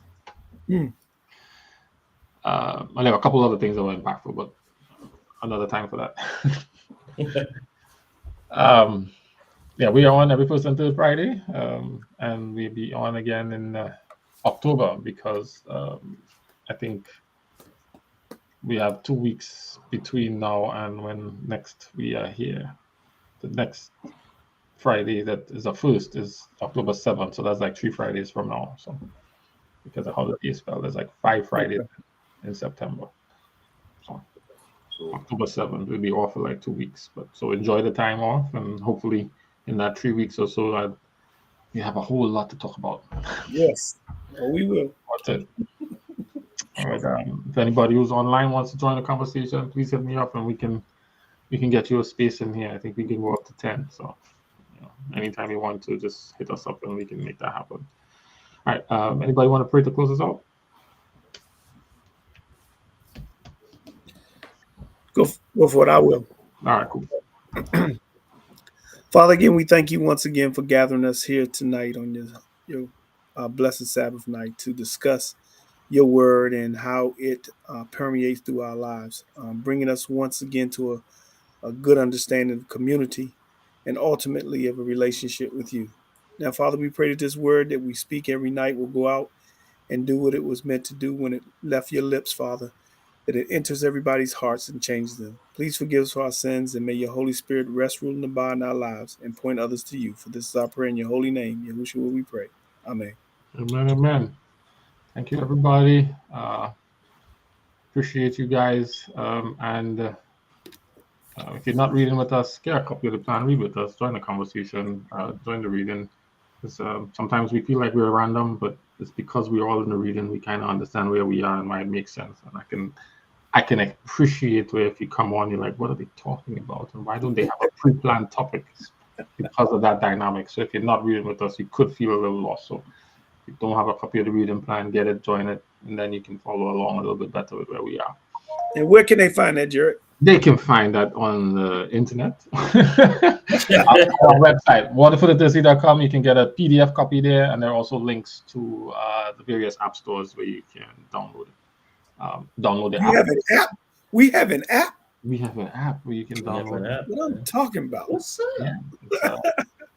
I have a couple other things that were impactful, but another time for that. Yeah, we are on every first and third Friday, and we'll be on again in October because I think we have 2 weeks between now and when next we are here. The next Friday that is the first is October 7th, so that's like 3 Fridays from now. So because the holidays fell, there's like 5 Fridays in September. So October 7th will be off for like 2 weeks. But so enjoy the time off, and hopefully in that 3 weeks or so, we have a whole lot to talk about. Yes, we will. That's it. All right. If anybody who's online wants to join the conversation, please hit me up, and we can get you a space in here. I think we can go up to 10. So, anytime you want to, just hit us up, and we can make that happen. All right. Anybody want to pray to close us out? Go for it. I will. All right. Cool. Father, again, we thank you once again for gathering us here tonight on your blessed Sabbath night to discuss your word and how it permeates through our lives, bringing us once again to a good understanding of community and ultimately of a relationship with you. Now, Father, we pray that this word that we speak every night will go out and do what it was meant to do when it left your lips, Father, that it enters everybody's hearts and changes them. Please forgive us for our sins, and may your Holy Spirit rest, rule, and abide in our lives and point others to you. For this is our prayer in your holy name, Yahushua, we pray. Amen. Amen. Amen. Thank you, everybody. Appreciate you guys. And if you're not reading with us, get a copy of the plan, read with us, join the conversation, join the reading. Sometimes we feel like we're random, but it's because we're all in the reading. We kind of understand where we are and why it makes sense. And I can appreciate where if you come on, you're like, what are they talking about? And why don't they have a pre-planned topic? Because of that dynamic. So if you're not reading with us, you could feel a little lost. So if you don't have a copy of the reading plan, get it, join it, and then you can follow along a little bit better with where we are. And where can they find that, Jared? They can find that on the internet. Our website, waterforthethirsty.com. You can get a PDF copy there, and there are also links to the various app stores where you can download it. Download the app. We have an app. We have an app. We have an app where you can download it. What I'm talking about. What's that? Yeah,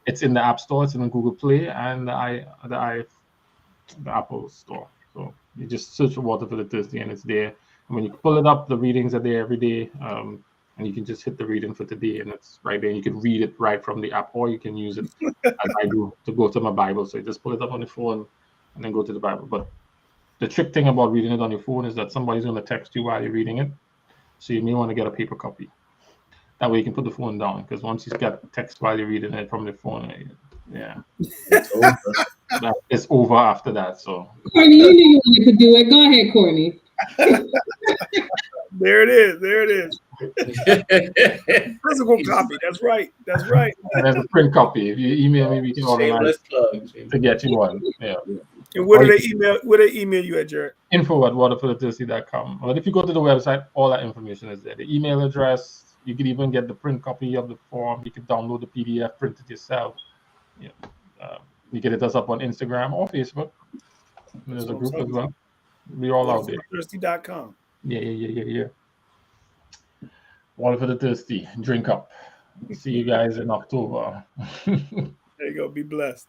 it's in the App Store. It's in the Google Play and the Apple Store. So you just search for Water for the Thirsty, and it's there. And when you pull it up, the readings are there every day, and you can just hit the reading for today, and it's right there. You can read it right from the app, or you can use it as I do to go to my Bible. So you just pull it up on the phone and then go to the Bible. But the trick thing about reading it on your phone is that somebody's going to text you while you're reading it. So you may want to get a paper copy. That way you can put the phone down, because once you get text while you're reading it from the phone, it's over after that. So Courtney, you knew you wanted to do it. Go ahead, Courtney. There it is. There it is. Physical copy. That's right. That's right. And there's a print copy. If you email me, we can organize to get you one. Yeah. And where do they email? Where do they email you at, Jared? info@waterforthethirsty.com. But if you go to the website, all that information is there. The email address. You can even get the print copy of the form. You can download the PDF, print it yourself. Yeah. You can hit us up on Instagram or Facebook. There's a group as well. We're all out there. Thirsty.com. Yeah. Water for the Thirsty. Drink up. See you guys in October. There you go. Be blessed.